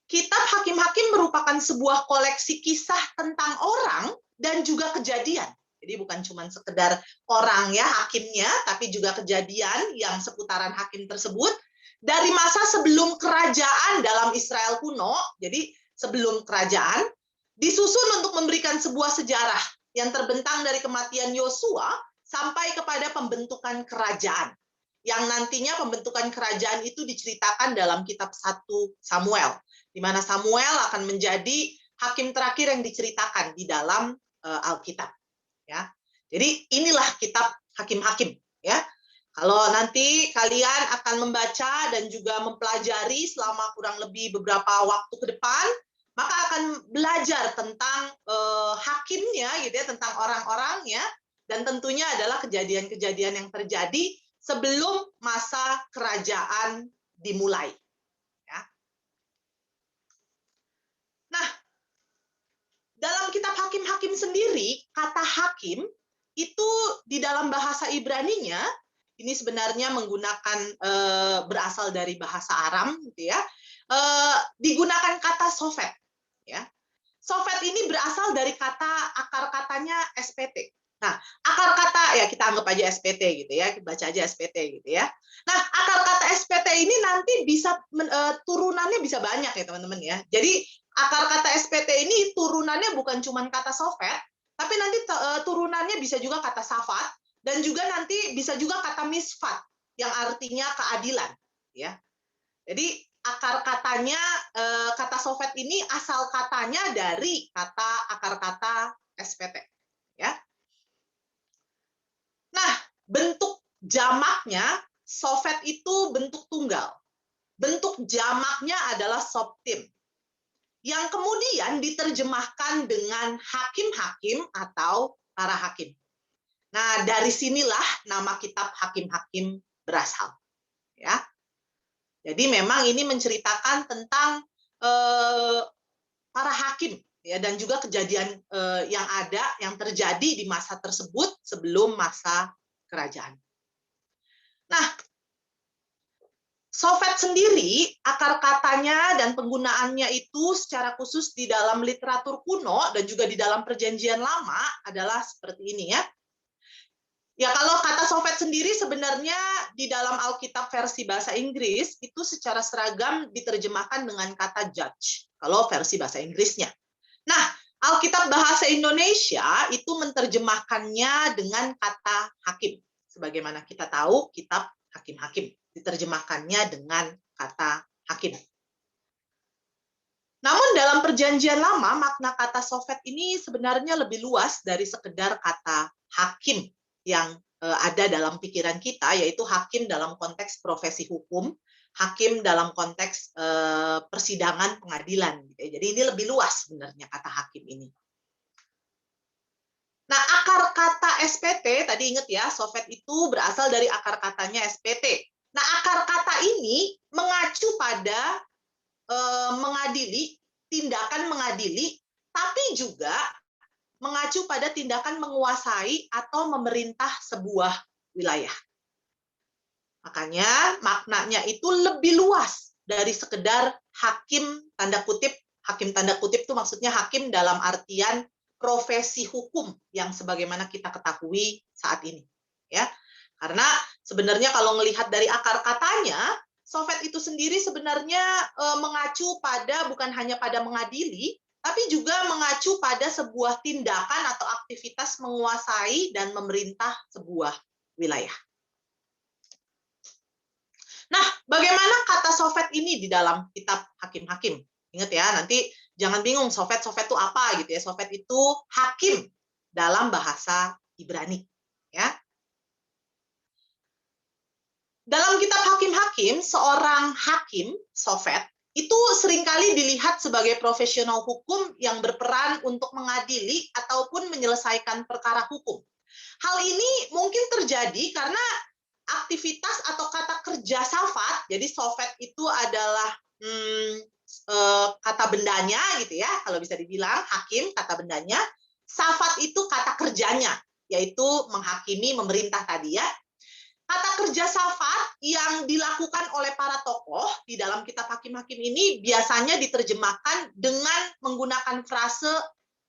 Kitab Hakim-Hakim merupakan sebuah koleksi kisah tentang orang dan juga kejadian. Jadi bukan cuma sekedar orang, ya, hakimnya, tapi juga kejadian yang seputaran hakim tersebut dari masa sebelum kerajaan dalam Israel kuno. Jadi sebelum kerajaan disusun untuk memberikan sebuah sejarah yang terbentang dari kematian Yosua sampai kepada pembentukan kerajaan. Yang nantinya pembentukan kerajaan itu diceritakan dalam kitab 1 Samuel, di mana Samuel akan menjadi hakim terakhir yang diceritakan di dalam Alkitab. Ya, jadi inilah kitab Hakim-Hakim. Ya, kalau nanti kalian akan membaca dan juga mempelajari selama kurang lebih beberapa waktu ke depan, maka akan belajar tentang hakimnya, gitu ya, tentang orang-orangnya, dan tentunya adalah kejadian-kejadian yang terjadi sebelum masa kerajaan dimulai. Ya. Nah, dalam kitab Hakim-Hakim sendiri, kata hakim itu di dalam bahasa Ibraninya ini sebenarnya menggunakan berasal dari bahasa Aram, gitu ya. Digunakan kata sofet, ya. Sofet ini berasal dari kata akar katanya SPT. Nah, akar kata, ya kita anggap aja SPT, gitu ya, baca aja SPT, gitu ya. Nah, akar kata SPT ini nanti bisa turunannya bisa banyak, ya teman-teman, ya. Jadi akar kata SPT ini turunannya bukan cuma kata sofet, tapi nanti turunannya bisa juga kata safat, dan juga nanti bisa juga kata misfat yang artinya keadilan, ya. Jadi akar katanya, kata sofet ini asal katanya dari akar kata SPT, ya. Nah, bentuk jamaknya sofet itu bentuk tunggal. Bentuk jamaknya adalah soptim, yang kemudian diterjemahkan dengan hakim-hakim atau para hakim. Nah, dari sinilah nama kitab Hakim-Hakim berasal. Ya. Jadi memang ini menceritakan tentang para hakim, ya, dan juga kejadian yang ada, yang terjadi di masa tersebut sebelum masa kerajaan. Nah, sofet sendiri, akar katanya dan penggunaannya itu secara khusus di dalam literatur kuno dan juga di dalam Perjanjian Lama adalah seperti ini, ya. Ya, kalau kata sofet sendiri sebenarnya di dalam Alkitab versi bahasa Inggris itu secara seragam diterjemahkan dengan kata judge, kalau versi bahasa Inggrisnya. Nah, Alkitab bahasa Indonesia itu menerjemahkannya dengan kata hakim. Sebagaimana kita tahu, kitab Hakim-Hakim diterjemahkannya dengan kata hakim. Namun dalam Perjanjian Lama, makna kata sofet ini sebenarnya lebih luas dari sekedar kata hakim yang ada dalam pikiran kita, yaitu hakim dalam konteks profesi hukum, hakim dalam konteks persidangan pengadilan. Jadi ini lebih luas sebenarnya kata hakim ini. Nah, akar kata SPT, tadi ingat ya, sofet itu berasal dari akar katanya SPT. Nah, akar kata ini mengacu pada mengadili, tindakan mengadili, tapi juga mengacu pada tindakan menguasai atau memerintah sebuah wilayah. Makanya maknanya itu lebih luas dari sekedar hakim tanda kutip. Hakim tanda kutip itu maksudnya hakim dalam artian profesi hukum yang sebagaimana kita ketahui saat ini, ya. Karena sebenarnya kalau melihat dari akar katanya, Sofet itu sendiri sebenarnya mengacu pada bukan hanya pada mengadili, tapi juga mengacu pada sebuah tindakan atau aktivitas menguasai dan memerintah sebuah wilayah. Nah, bagaimana kata Sofet ini di dalam kitab Hakim-Hakim? Ingat ya, nanti jangan bingung Sofet itu apa gitu ya. Sofet itu hakim dalam bahasa Ibrani, ya. Dalam kitab Hakim-Hakim, seorang hakim, Sofet, itu seringkali dilihat sebagai profesional hukum yang berperan untuk mengadili ataupun menyelesaikan perkara hukum. Hal ini mungkin terjadi karena aktivitas atau kata kerja Safat, jadi Sofet itu adalah kata bendanya gitu ya, kalau bisa dibilang hakim kata bendanya, Safat itu kata kerjanya, yaitu menghakimi, memerintah tadi ya. Kata kerja Safat yang dilakukan oleh para tokoh di dalam kitab Hakim-Hakim ini biasanya diterjemahkan dengan menggunakan frase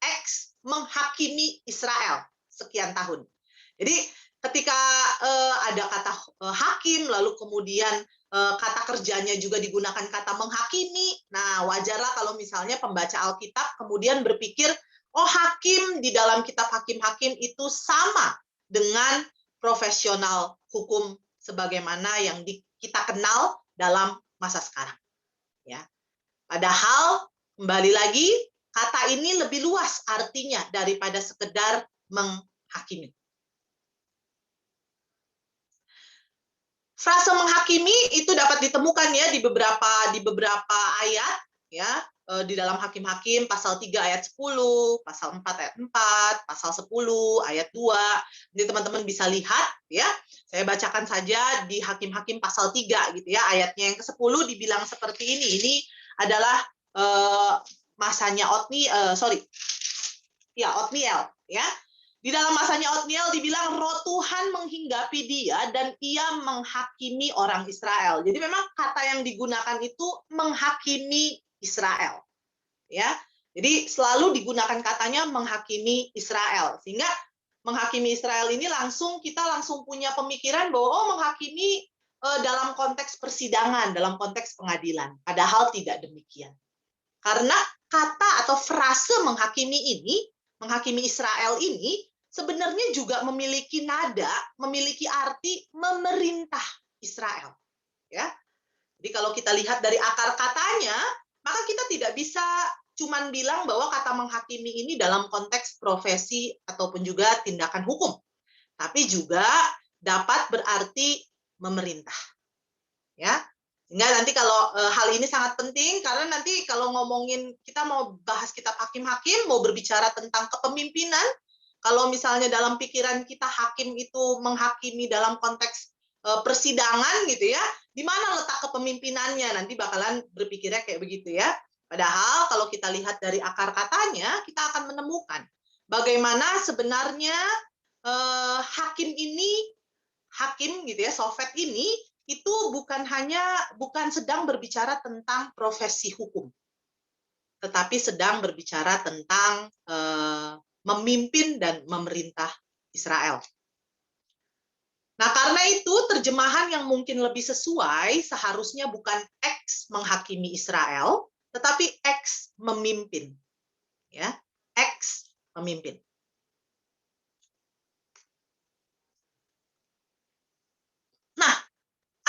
X menghakimi Israel sekian tahun. Jadi ketika ada kata hakim, lalu kemudian kata kerjanya juga digunakan kata menghakimi. Nah, wajarlah kalau misalnya pembaca Alkitab kemudian berpikir, oh hakim di dalam kitab Hakim-Hakim itu sama dengan profesional hukum sebagaimana yang kita kenal dalam masa sekarang. Ya. Padahal kembali lagi kata ini lebih luas artinya daripada sekedar menghakimi. Frase menghakimi itu dapat ditemukan ya di beberapa ayat ya, di dalam Hakim-Hakim pasal 3 ayat 10, pasal 4 ayat 4, pasal 10 ayat 2. Jadi teman-teman bisa lihat ya. Saya bacakan saja di Hakim-Hakim pasal 3 gitu ya. Ayatnya yang ke-10 dibilang seperti ini. Ini adalah masanya Otniel ya. Di dalam masanya Otniel dibilang roh Tuhan menghinggapi dia dan ia menghakimi orang Israel. Jadi memang kata yang digunakan itu menghakimi Israel. Ya. Jadi selalu digunakan katanya menghakimi Israel. Sehingga menghakimi Israel ini kita langsung punya pemikiran bahwa menghakimi dalam konteks persidangan, dalam konteks pengadilan. Padahal tidak demikian. Karena kata atau frase menghakimi Israel ini sebenarnya juga memiliki nada, memiliki arti memerintah Israel. Ya. Jadi kalau kita lihat dari akar katanya, maka kita tidak bisa cuman bilang bahwa kata menghakimi ini dalam konteks profesi ataupun juga tindakan hukum. Tapi juga dapat berarti memerintah. Ya. Sehingga nanti kalau hal ini sangat penting, karena nanti kalau kita mau bahas kitab Hakim-Hakim, mau berbicara tentang kepemimpinan, kalau misalnya dalam pikiran kita hakim itu menghakimi dalam konteks persidangan gitu ya, di mana letak kepemimpinannya? Nanti bakalan berpikirnya kayak begitu ya. Padahal kalau kita lihat dari akar katanya, kita akan menemukan bagaimana sebenarnya hakim gitu ya, Sofet ini itu bukan sedang berbicara tentang profesi hukum, tetapi sedang berbicara tentang memimpin dan memerintah Israel. Nah, karena itu terjemahan yang mungkin lebih sesuai seharusnya bukan X menghakimi Israel, tetapi X memimpin. Ya, X memimpin. Nah,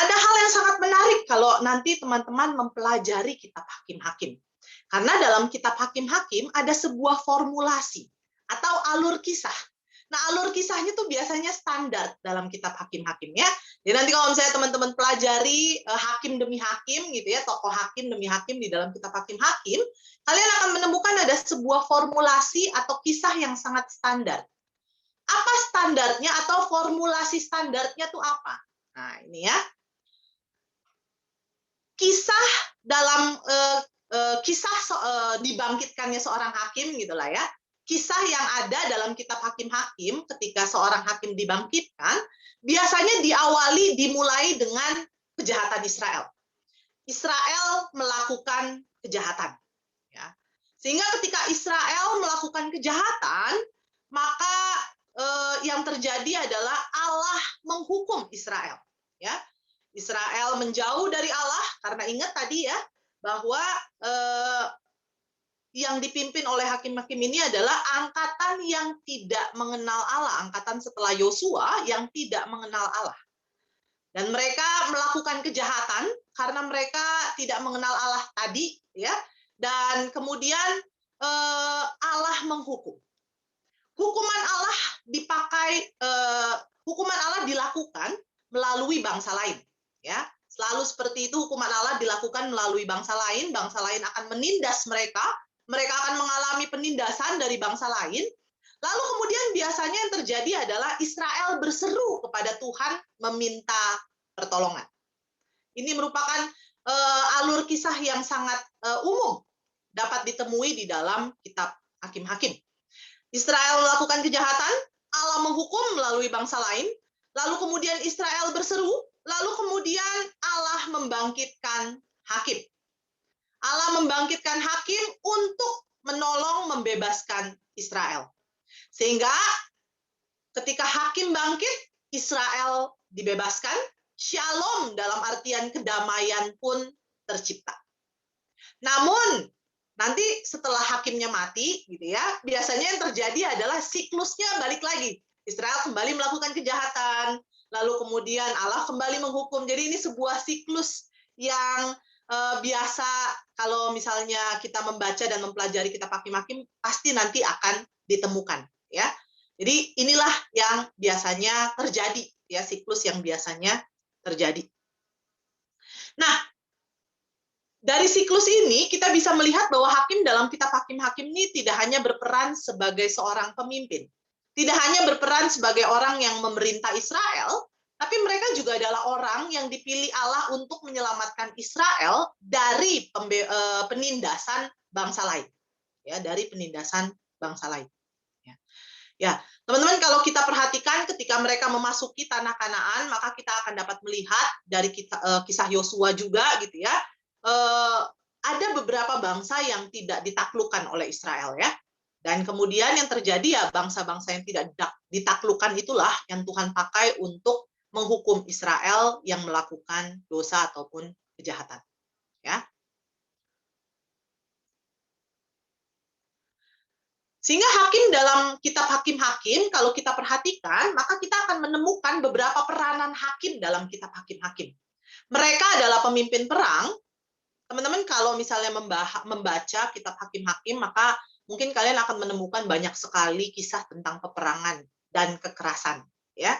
ada hal yang sangat menarik kalau nanti teman-teman mempelajari kitab Hakim-Hakim. Karena dalam kitab Hakim-Hakim ada sebuah formulasi atau alur kisah. Nah, alur kisahnya tuh biasanya standar dalam kitab Hakim-Hakim ya. Jadi nanti kalau misalnya teman-teman pelajari hakim demi hakim gitu ya, tokoh hakim demi hakim di dalam kitab Hakim-Hakim, kalian akan menemukan ada sebuah formulasi atau kisah yang sangat standar. Apa standarnya atau formulasi standarnya tuh apa? Nah, ini ya. Kisah dalam dibangkitkannya seorang hakim gitulah ya. Kisah yang ada dalam kitab Hakim-Hakim ketika seorang hakim dibangkitkan biasanya dimulai dengan kejahatan Israel. Israel melakukan kejahatan. Ya. Sehingga ketika Israel melakukan kejahatan, maka yang terjadi adalah Allah menghukum Israel. Ya. Israel menjauh dari Allah, karena ingat tadi ya, bahwa yang dipimpin oleh hakim-hakim ini adalah angkatan yang tidak mengenal Allah, angkatan setelah Yosua yang tidak mengenal Allah. Dan mereka melakukan kejahatan karena mereka tidak mengenal Allah tadi, ya. Dan kemudian Allah menghukum. Hukuman Allah hukuman Allah dilakukan melalui bangsa lain, ya. Selalu seperti itu, hukuman Allah dilakukan melalui bangsa lain akan menindas mereka akan mengalami penindasan dari bangsa lain. Lalu kemudian biasanya yang terjadi adalah Israel berseru kepada Tuhan meminta pertolongan. Ini merupakan alur kisah yang sangat umum dapat ditemui di dalam kitab Hakim-Hakim. Israel melakukan kejahatan, Allah menghukum melalui bangsa lain, lalu kemudian Israel berseru, lalu kemudian Allah membangkitkan hakim. Allah membangkitkan hakim untuk menolong membebaskan Israel. Sehingga ketika hakim bangkit, Israel dibebaskan, shalom dalam artian kedamaian pun tercipta. Namun, nanti setelah hakimnya mati, gitu ya, biasanya yang terjadi adalah siklusnya balik lagi. Israel kembali melakukan kejahatan, lalu kemudian Allah kembali menghukum. Jadi ini sebuah siklus yang biasa kalau misalnya kita membaca dan mempelajari kitab Hakim-Hakim pasti nanti akan ditemukan, ya. Jadi inilah yang biasanya terjadi, ya, siklus yang biasanya terjadi. Nah, dari siklus ini kita bisa melihat bahwa hakim dalam kitab Hakim-Hakim ini tidak hanya berperan sebagai seorang pemimpin, tidak hanya berperan sebagai orang yang memerintah Israel, tapi mereka juga adalah orang yang dipilih Allah untuk menyelamatkan Israel dari penindasan bangsa lain, ya, dari penindasan bangsa lain. Ya, teman-teman, kalau kita perhatikan ketika mereka memasuki tanah Kanaan, maka kita akan dapat melihat dari kisah Yosua juga, gitu ya. Ada beberapa bangsa yang tidak ditaklukkan oleh Israel, ya. Dan kemudian yang terjadi ya bangsa-bangsa yang tidak ditaklukkan itulah yang Tuhan pakai untuk menghukum Israel yang melakukan dosa ataupun kejahatan, ya. Sehingga hakim dalam kitab Hakim-Hakim, kalau kita perhatikan, maka kita akan menemukan beberapa peranan hakim dalam kitab Hakim-Hakim. Mereka adalah pemimpin perang. Teman-teman kalau misalnya membaca kitab Hakim-Hakim, maka mungkin kalian akan menemukan banyak sekali kisah tentang peperangan dan kekerasan, ya.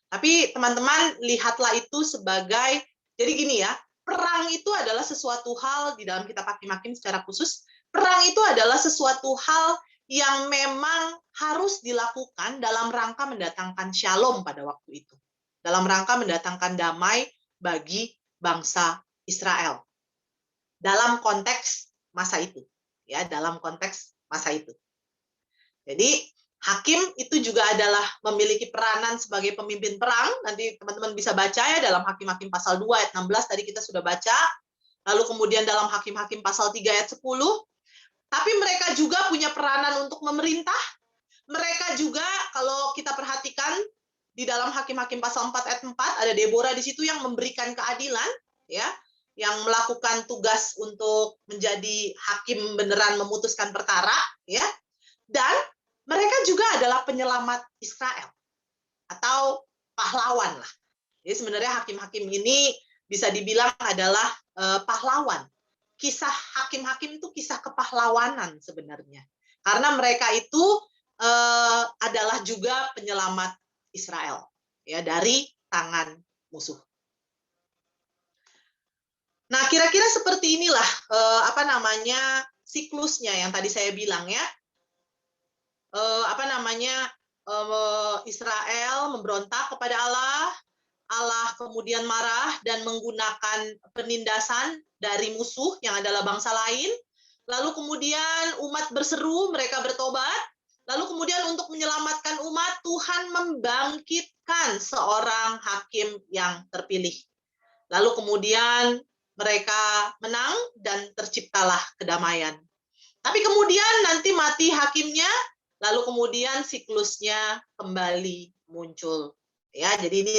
Tapi teman-teman lihatlah itu sebagai, jadi gini ya, perang itu adalah sesuatu hal di dalam kitab Hakim-Hakim secara khusus. Perang itu adalah sesuatu hal yang memang harus dilakukan dalam rangka mendatangkan shalom pada waktu itu, dalam rangka mendatangkan damai bagi bangsa Israel dalam konteks masa itu, ya, dalam konteks masa itu. Jadi hakim itu juga adalah memiliki peranan sebagai pemimpin perang. Nanti teman-teman bisa baca ya dalam Hakim-Hakim pasal 2 ayat 16 tadi kita sudah baca. Lalu kemudian dalam Hakim-Hakim pasal 3 ayat 10. Tapi mereka juga punya peranan untuk memerintah. Mereka juga kalau kita perhatikan di dalam Hakim-Hakim pasal 4 ayat 4 ada Deborah di situ yang memberikan keadilan, ya, yang melakukan tugas untuk menjadi hakim beneran memutuskan perkara, ya. Dan mereka juga adalah penyelamat Israel atau pahlawan lah. Jadi sebenarnya hakim-hakim ini bisa dibilang adalah pahlawan. Kisah hakim-hakim itu kisah kepahlawanan sebenarnya. Karena mereka itu adalah juga penyelamat Israel, ya, dari tangan musuh. Nah, kira-kira seperti inilah siklusnya yang tadi saya bilang, ya. Israel memberontak kepada Allah, Allah kemudian marah dan menggunakan penindasan dari musuh yang adalah bangsa lain. Lalu kemudian umat berseru, mereka bertobat. Lalu kemudian untuk menyelamatkan umat, Tuhan membangkitkan seorang hakim yang terpilih. Lalu kemudian mereka menang dan terciptalah kedamaian. Tapi kemudian nanti mati hakimnya, lalu kemudian siklusnya kembali muncul, ya. Jadi ini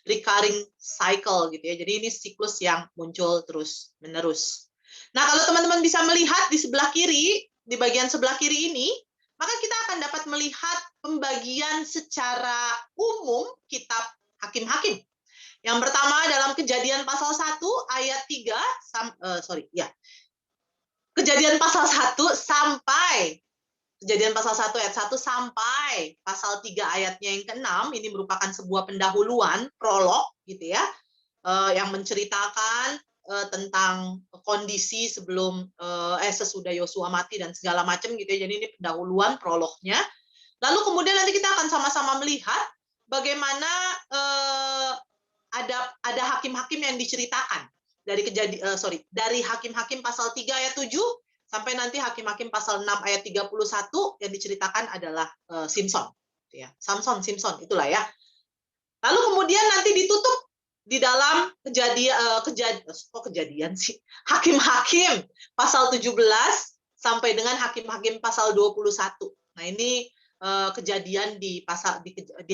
recurring cycle gitu ya. Jadi ini siklus yang muncul terus menerus. Nah, kalau teman-teman bisa melihat di sebelah kiri, di bagian sebelah kiri ini, maka kita akan dapat melihat pembagian secara umum kitab Hakim-Hakim. Yang pertama dalam Kejadian pasal 1 ayat 3 Kejadian pasal 1 sampai Kejadian pasal 1 ayat 1 sampai pasal 3 ayatnya yang ke-6, ini merupakan sebuah pendahuluan, prolog gitu ya, yang menceritakan tentang kondisi sebelum sesudah Yosua mati dan segala macam gitu ya. Jadi ini pendahuluan, prolognya. Lalu kemudian nanti kita akan sama-sama melihat bagaimana ada hakim-hakim yang diceritakan dari Hakim-Hakim pasal 3 ayat 7 sampai nanti Hakim-Hakim pasal 6 ayat 31 yang diceritakan adalah Simson, ya. Samson, Simson, itulah ya. Lalu kemudian nanti ditutup di dalam Hakim-Hakim pasal 17 sampai dengan Hakim-Hakim pasal 21. Nah, ini kejadian di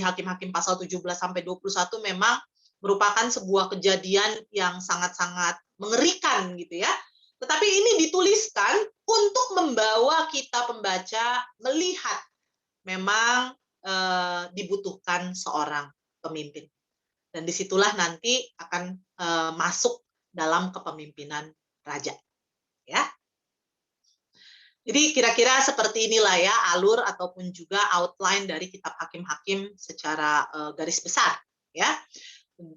Hakim-Hakim pasal 17 sampai 21 memang merupakan sebuah kejadian yang sangat-sangat mengerikan gitu ya. Tetapi ini dituliskan untuk membawa kita pembaca melihat memang dibutuhkan seorang pemimpin. Dan disitulah nanti akan masuk dalam kepemimpinan raja. Ya. Jadi kira-kira seperti inilah ya alur ataupun juga outline dari kitab Hakim-Hakim secara garis besar. Ya.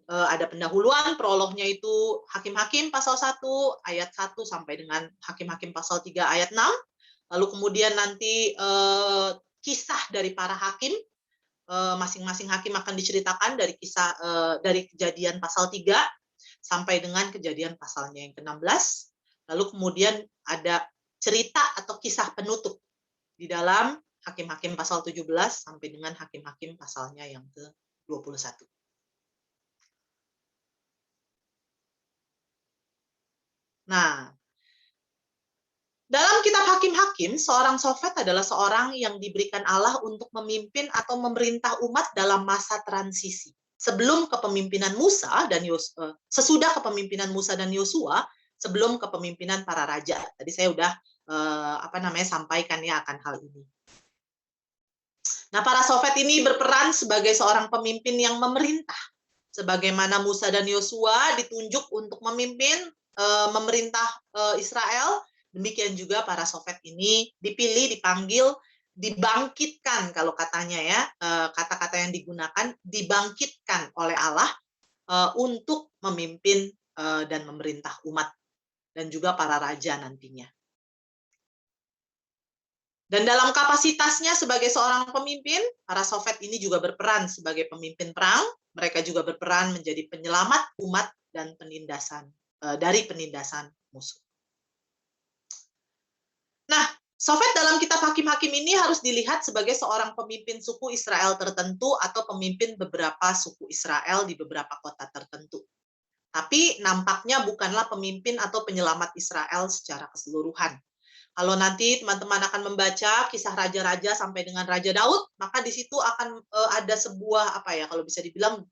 Ada pendahuluan, prolognya itu Hakim-Hakim pasal 1 ayat 1 sampai dengan Hakim-Hakim pasal 3 ayat 6. Lalu kemudian nanti kisah dari para hakim, masing-masing hakim akan diceritakan dari kisah dari Kejadian pasal 3 sampai dengan Kejadian pasalnya yang ke-16. Lalu kemudian ada cerita atau kisah penutup di dalam Hakim-Hakim pasal 17 sampai dengan Hakim-Hakim pasalnya yang ke-21. Nah, dalam kitab Hakim-Hakim, seorang Sofet adalah seorang yang diberikan Allah untuk memimpin atau memerintah umat dalam masa transisi. Sebelum kepemimpinan Musa dan sesudah kepemimpinan Musa dan Yosua, sebelum kepemimpinan para raja. Tadi saya udah sampaikan ya akan hal ini. Nah, para Sofet ini berperan sebagai seorang pemimpin yang memerintah. Sebagaimana Musa dan Yosua ditunjuk untuk memimpin memerintah Israel, demikian juga para Sofet ini dipilih, dipanggil, dibangkitkan kalau katanya ya, kata-kata yang digunakan dibangkitkan oleh Allah untuk memimpin dan memerintah umat dan juga para raja nantinya. Dan dalam kapasitasnya sebagai seorang pemimpin, para Sofet ini juga berperan sebagai pemimpin perang. Mereka juga berperan menjadi penyelamat umat dan dari penindasan musuh. Nah, Sofet dalam kitab Hakim-Hakim ini harus dilihat sebagai seorang pemimpin suku Israel tertentu atau pemimpin beberapa suku Israel di beberapa kota tertentu. Tapi nampaknya bukanlah pemimpin atau penyelamat Israel secara keseluruhan. Kalau nanti teman-teman akan membaca kisah raja-raja sampai dengan Raja Daud, maka di situ akan ada sebuah kalau bisa dibilang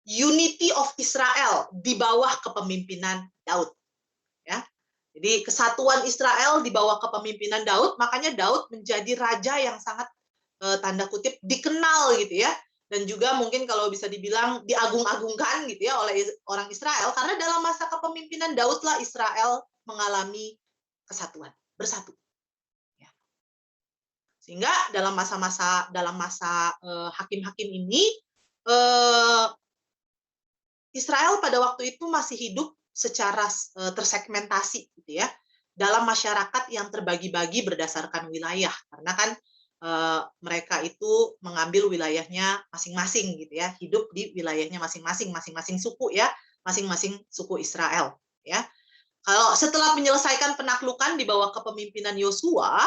unity of Israel di bawah kepemimpinan Daud. Ya. Jadi kesatuan Israel di bawah kepemimpinan Daud, makanya Daud menjadi raja yang sangat tanda kutip dikenal gitu ya. Dan juga mungkin kalau bisa dibilang diagung-agungkan gitu ya oleh orang Israel, karena dalam masa kepemimpinan Daudlah Israel mengalami kesatuan, bersatu. Ya. Sehingga dalam masa hakim-hakim ini, Israel pada waktu itu masih hidup secara tersegmentasi gitu ya, dalam masyarakat yang terbagi-bagi berdasarkan wilayah, karena kan mereka itu mengambil wilayahnya masing-masing gitu ya, hidup di wilayahnya masing-masing suku ya, masing-masing suku Israel ya. Kalau setelah menyelesaikan penaklukan di bawah kepemimpinan Yosua,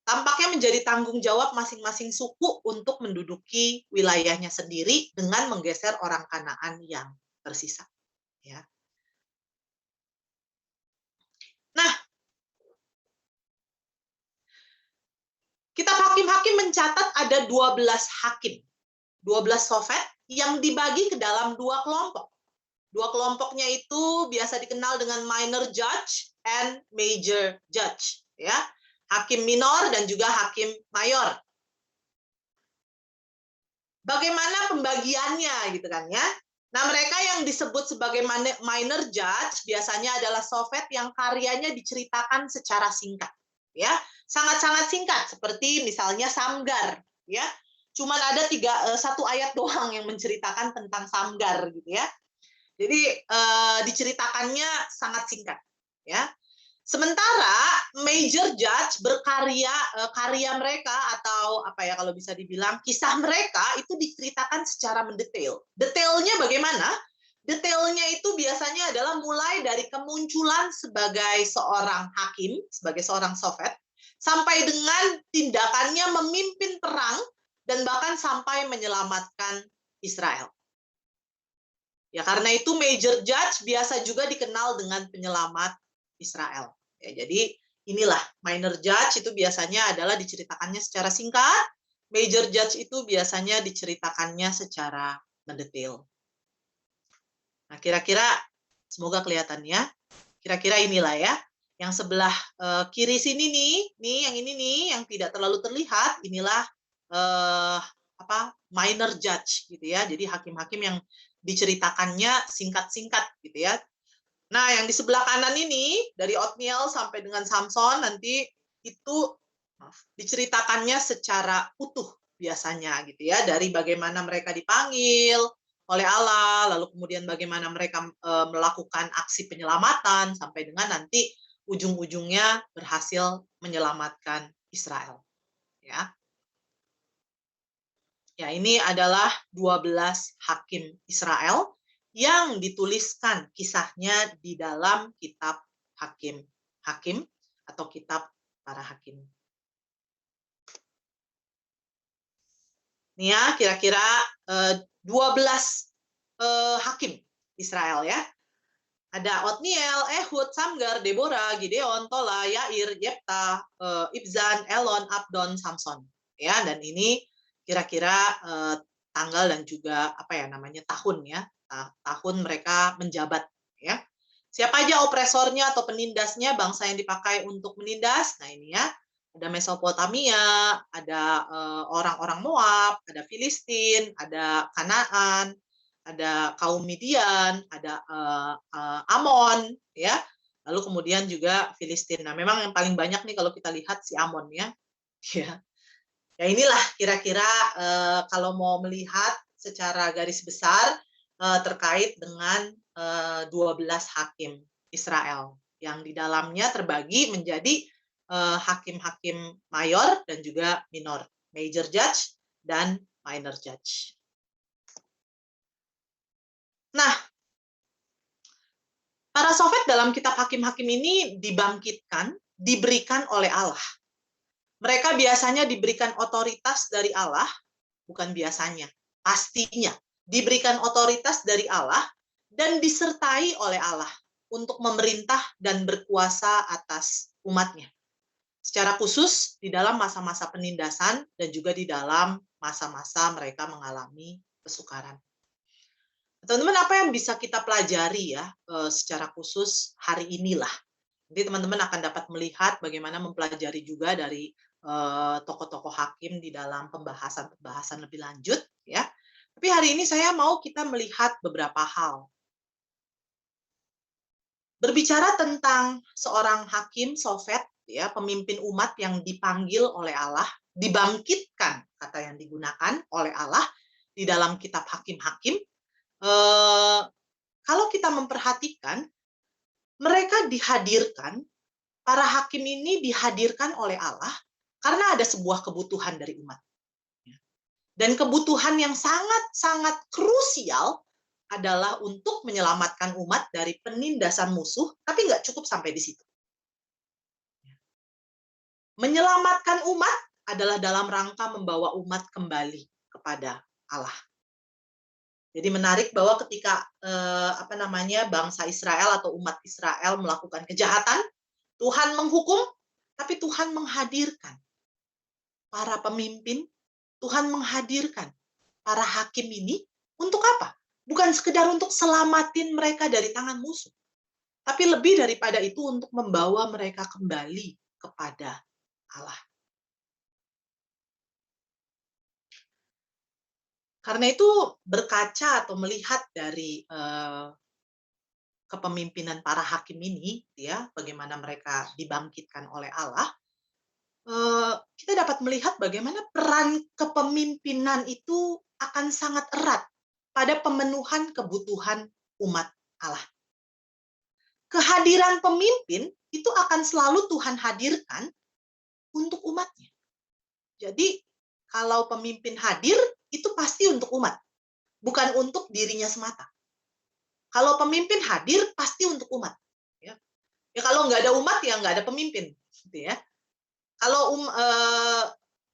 tampaknya menjadi tanggung jawab masing-masing suku untuk menduduki wilayahnya sendiri dengan menggeser orang Kanaan yang tersisa. Ya. Nah, kitab Hakim-Hakim mencatat ada 12 hakim 12 sofet yang dibagi ke dalam 2 kelompok. 2 kelompoknya itu biasa dikenal dengan minor judge and major judge, ya. Hakim minor dan juga hakim mayor. Bagaimana pembagiannya gitu kan ya? Nah, mereka yang disebut sebagai minor judge biasanya adalah sofet yang karyanya diceritakan secara singkat, ya. Sangat-sangat singkat, seperti misalnya Samgar, ya. Cuman ada 1 ayat doang yang menceritakan tentang Samgar gitu ya. Jadi diceritakannya sangat singkat, ya. Sementara major judge berkarya, karya mereka atau apa ya kalau bisa dibilang kisah mereka itu diceritakan secara mendetail. Detailnya bagaimana? Detailnya itu biasanya adalah mulai dari kemunculan sebagai seorang hakim, sebagai seorang sofet, sampai dengan tindakannya memimpin perang dan bahkan sampai menyelamatkan Israel. Ya, karena itu major judge biasa juga dikenal dengan penyelamat Israel. Ya, jadi inilah minor judge itu biasanya adalah diceritakannya secara singkat, major judge itu biasanya diceritakannya secara mendetail. Nah, kira-kira semoga kelihatan ya. Kira-kira inilah ya. Yang sebelah kiri sini nih yang ini nih yang tidak terlalu terlihat, inilah minor judge gitu ya. Jadi hakim-hakim yang diceritakannya singkat-singkat gitu ya. Nah, yang di sebelah kanan ini, dari Othniel sampai dengan Samson, nanti itu diceritakannya secara utuh biasanya, gitu ya, dari bagaimana mereka dipanggil oleh Allah, lalu kemudian bagaimana mereka melakukan aksi penyelamatan, sampai dengan nanti ujung-ujungnya berhasil menyelamatkan Israel. Ya, ini adalah 12 hakim Israel yang dituliskan kisahnya di dalam kitab Hakim atau kitab para hakim. Ini ya, kira-kira 12 hakim Israel ya. Ada Othniel, Ehud, Samgar, Deborah, Gideon, Tola, Yair, Yefta, Ibzan, Elon, Abdon, Samson. Ya, dan ini kira-kira tanggal dan juga tahun ya. Tahun mereka menjabat ya. Siapa aja opresornya atau penindasnya, bangsa yang dipakai untuk menindas? Nah, ini ya. Ada Mesopotamia, ada orang-orang Moab, ada Filistin, ada Kanaan, ada kaum Midian, ada Amon ya. Lalu kemudian juga Filistin. Nah, memang yang paling banyak nih kalau kita lihat si Amon ya. Ya inilah kira-kira kalau mau melihat secara garis besar terkait dengan 12 hakim Israel yang di dalamnya terbagi menjadi hakim-hakim mayor dan juga minor, major judge dan minor judge. Nah, para sofet dalam kitab hakim-hakim ini dibangkitkan, diberikan oleh Allah. Mereka biasanya diberikan otoritas dari Allah, bukan biasanya, pastinya. Diberikan otoritas dari Allah dan disertai oleh Allah untuk memerintah dan berkuasa atas umatnya. Secara khusus di dalam masa-masa penindasan dan juga di dalam masa-masa mereka mengalami kesukaran. Teman-teman, apa yang bisa kita pelajari ya secara khusus hari inilah. Jadi teman-teman akan dapat melihat bagaimana mempelajari juga dari tokoh-tokoh hakim di dalam pembahasan lebih lanjut ya. Tapi hari ini saya mau kita melihat beberapa hal. Berbicara tentang seorang hakim sofet, ya, pemimpin umat yang dipanggil oleh Allah, dibangkitkan, kata yang digunakan oleh Allah di dalam kitab hakim-hakim. Kalau kita memperhatikan, mereka dihadirkan, para hakim ini dihadirkan oleh Allah karena ada sebuah kebutuhan dari umat. Dan kebutuhan yang sangat-sangat krusial adalah untuk menyelamatkan umat dari penindasan musuh, tapi nggak cukup sampai di situ. Menyelamatkan umat adalah dalam rangka membawa umat kembali kepada Allah. Jadi menarik bahwa ketika bangsa Israel atau umat Israel melakukan kejahatan, Tuhan menghukum, tapi Tuhan menghadirkan para pemimpin, Tuhan menghadirkan para hakim ini untuk apa? Bukan sekedar untuk selamatin mereka dari tangan musuh, tapi lebih daripada itu untuk membawa mereka kembali kepada Allah. Karena itu berkaca atau melihat dari kepemimpinan para hakim ini, ya, bagaimana mereka dibangkitkan oleh Allah, kita dapat melihat bagaimana peran kepemimpinan itu akan sangat erat pada pemenuhan kebutuhan umat Allah. Kehadiran pemimpin itu akan selalu Tuhan hadirkan untuk umatnya. Jadi, kalau pemimpin hadir, itu pasti untuk umat, bukan untuk dirinya semata. Kalau pemimpin hadir, pasti untuk umat. Ya, kalau nggak ada umat, ya nggak ada pemimpin. Gitu ya.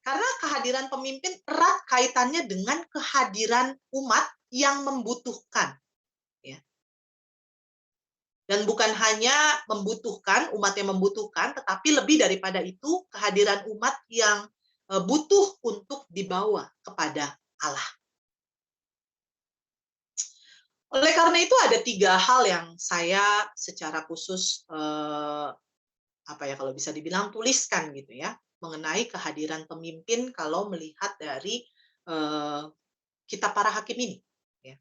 Karena kehadiran pemimpin erat kaitannya dengan kehadiran umat yang membutuhkan. Ya. Dan bukan hanya membutuhkan, umat yang membutuhkan, tetapi lebih daripada itu, kehadiran umat yang butuh untuk dibawa kepada Allah. Oleh karena itu ada 3 hal yang saya secara khusus kalau bisa dibilang tuliskan gitu ya, mengenai kehadiran pemimpin kalau melihat dari kitab para hakim ini. Ya.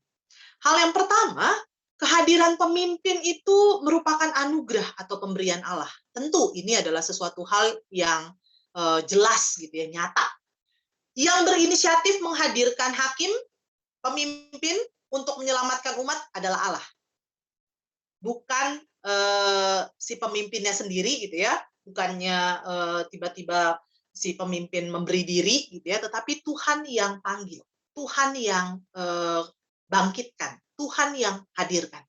Hal yang pertama, kehadiran pemimpin itu merupakan anugerah atau pemberian Allah. Tentu ini adalah sesuatu hal yang jelas gitu ya, nyata. Yang berinisiatif menghadirkan hakim, pemimpin untuk menyelamatkan umat adalah Allah. Bukan si pemimpinnya sendiri gitu ya, bukannya tiba-tiba si pemimpin memberi diri gitu ya, tetapi Tuhan yang panggil, Tuhan yang bangkitkan, Tuhan yang hadirkan.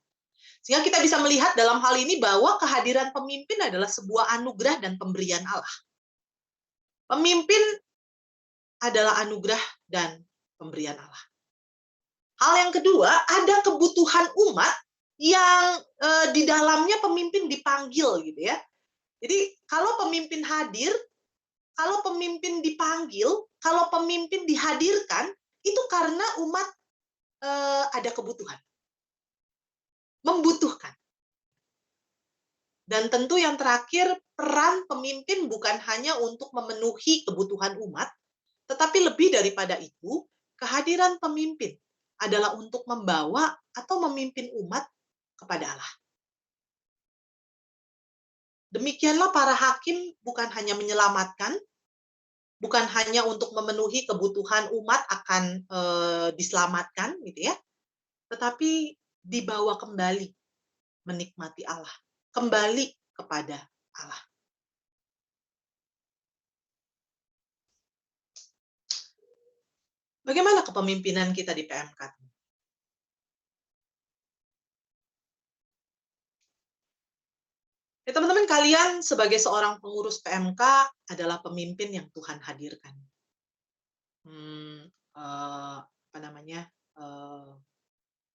Sehingga kita bisa melihat dalam hal ini bahwa kehadiran pemimpin adalah sebuah anugerah dan pemberian Allah. Pemimpin adalah anugerah dan pemberian Allah. Hal yang kedua, ada kebutuhan umat yang di dalamnya pemimpin dipanggil gitu ya. Jadi kalau pemimpin hadir, kalau pemimpin dipanggil, kalau pemimpin dihadirkan, itu karena umat ada kebutuhan, membutuhkan. Dan tentu yang terakhir, peran pemimpin bukan hanya untuk memenuhi kebutuhan umat, tetapi lebih daripada itu, kehadiran pemimpin adalah untuk membawa atau memimpin umat kepada Allah. Demikianlah para hakim bukan hanya menyelamatkan, bukan hanya untuk memenuhi kebutuhan umat akan diselamatkan, gitu ya, tetapi dibawa kembali menikmati Allah, kembali kepada Allah. Bagaimana kepemimpinan kita di PMK? Ya, teman-teman, kalian sebagai seorang pengurus PMK adalah pemimpin yang Tuhan hadirkan.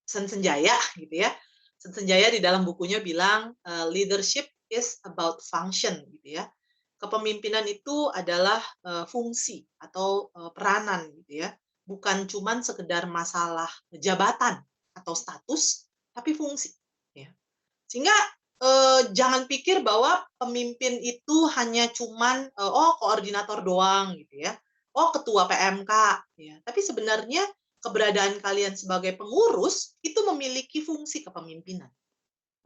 Sen Senjaya gitu ya. Sen Senjaya di dalam bukunya bilang leadership is about function gitu ya. Kepemimpinan itu adalah fungsi atau peranan gitu ya. Bukan cuman sekedar masalah jabatan atau status, tapi fungsi. Ya. Sehingga jangan pikir bahwa pemimpin itu hanya cuman koordinator doang gitu ya, ketua PMK. Ya. Tapi sebenarnya keberadaan kalian sebagai pengurus itu memiliki fungsi kepemimpinan,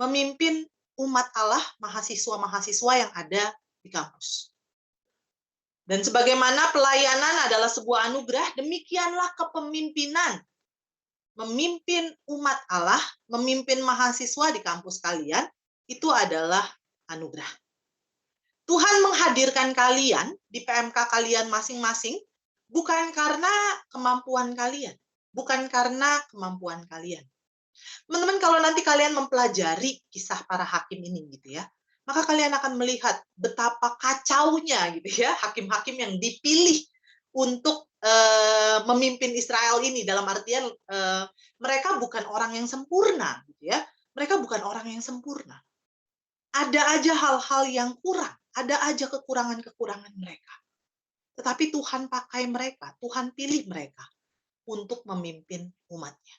memimpin umat Allah, mahasiswa-mahasiswa yang ada di kampus. Dan sebagaimana pelayanan adalah sebuah anugerah, demikianlah kepemimpinan. Memimpin umat Allah, memimpin mahasiswa di kampus kalian, itu adalah anugerah. Tuhan menghadirkan kalian di PMK kalian masing-masing, bukan karena kemampuan kalian, bukan karena kemampuan kalian. Teman-teman, kalau nanti kalian mempelajari kisah para hakim ini gitu ya, maka kalian akan melihat betapa kacaunya gitu ya hakim-hakim yang dipilih untuk memimpin Israel ini, dalam artian mereka bukan orang yang sempurna gitu ya. Mereka bukan orang yang sempurna. Ada aja hal-hal yang kurang, ada aja kekurangan-kekurangan mereka. Tetapi Tuhan pakai mereka, Tuhan pilih mereka untuk memimpin umatnya.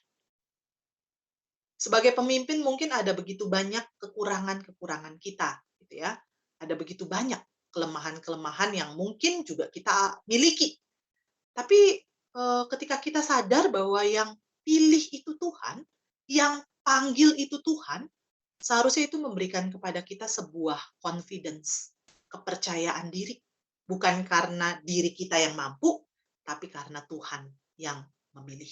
Sebagai pemimpin mungkin ada begitu banyak kekurangan-kekurangan kita, gitu ya. Ada begitu banyak kelemahan-kelemahan yang mungkin juga kita miliki. Tapi ketika kita sadar bahwa yang pilih itu Tuhan, yang panggil itu Tuhan, seharusnya itu memberikan kepada kita sebuah confidence, kepercayaan diri. Bukan karena diri kita yang mampu, tapi karena Tuhan yang memilih.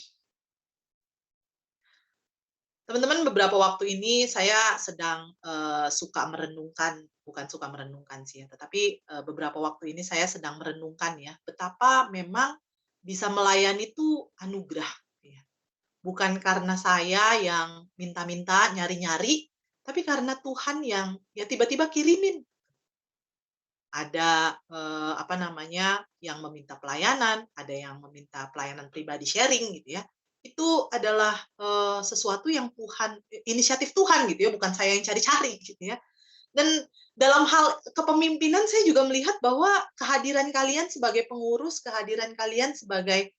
Teman-teman, beberapa waktu ini saya sedang suka merenungkan, bukan suka merenungkan sih ya, tetapi beberapa waktu ini saya sedang merenungkan ya, betapa memang bisa melayani itu anugerah. Ya. Bukan karena saya yang minta-minta, nyari-nyari, tapi karena Tuhan yang ya tiba-tiba kirimin. Ada apa namanya, yang meminta pelayanan, ada yang meminta pelayanan pribadi sharing gitu ya. Itu adalah sesuatu yang Tuhan, inisiatif Tuhan gitu ya, bukan saya yang cari-cari gitu ya. Dan dalam hal kepemimpinan saya juga melihat bahwa kehadiran kalian sebagai pengurus, kehadiran kalian sebagai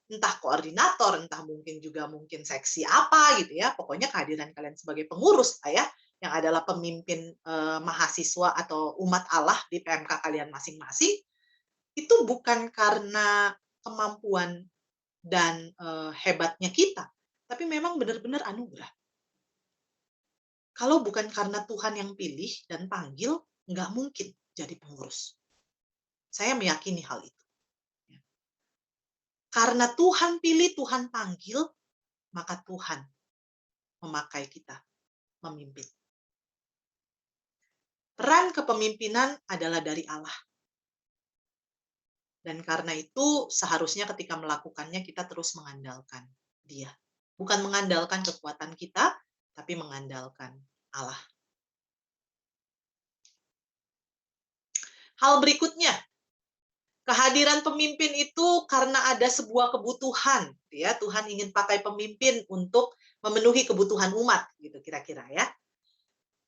entah koordinator, entah mungkin seksi apa gitu ya, pokoknya kehadiran kalian sebagai pengurus lah ya, yang adalah pemimpin mahasiswa atau umat Allah di PMK kalian masing-masing, itu bukan karena kemampuan dan hebatnya kita, tapi memang benar-benar anugerah. Kalau bukan karena Tuhan yang pilih dan panggil, nggak mungkin jadi pengurus. Saya meyakini hal itu. Karena Tuhan pilih, Tuhan panggil, maka Tuhan memakai kita memimpin. Peran kepemimpinan adalah dari Allah. Dan karena itu seharusnya ketika melakukannya kita terus mengandalkan Dia. Bukan mengandalkan kekuatan kita, tapi mengandalkan Allah. Hal berikutnya, kehadiran pemimpin itu karena ada sebuah kebutuhan, ya. Tuhan ingin pakai pemimpin untuk memenuhi kebutuhan umat, gitu kira-kira ya.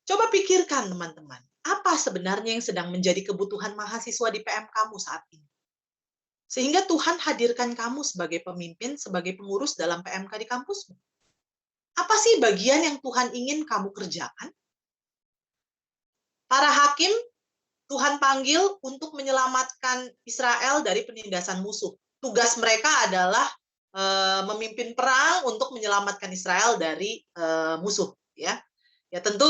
Coba pikirkan teman-teman, apa sebenarnya yang sedang menjadi kebutuhan mahasiswa di PM kamu saat ini? Sehingga Tuhan hadirkan kamu sebagai pemimpin, sebagai pengurus dalam PMK di kampusmu. Apa sih bagian yang Tuhan ingin kamu kerjakan? Para hakim Tuhan panggil untuk menyelamatkan Israel dari penindasan musuh. Tugas mereka adalah memimpin perang untuk menyelamatkan Israel dari musuh. Ya tentu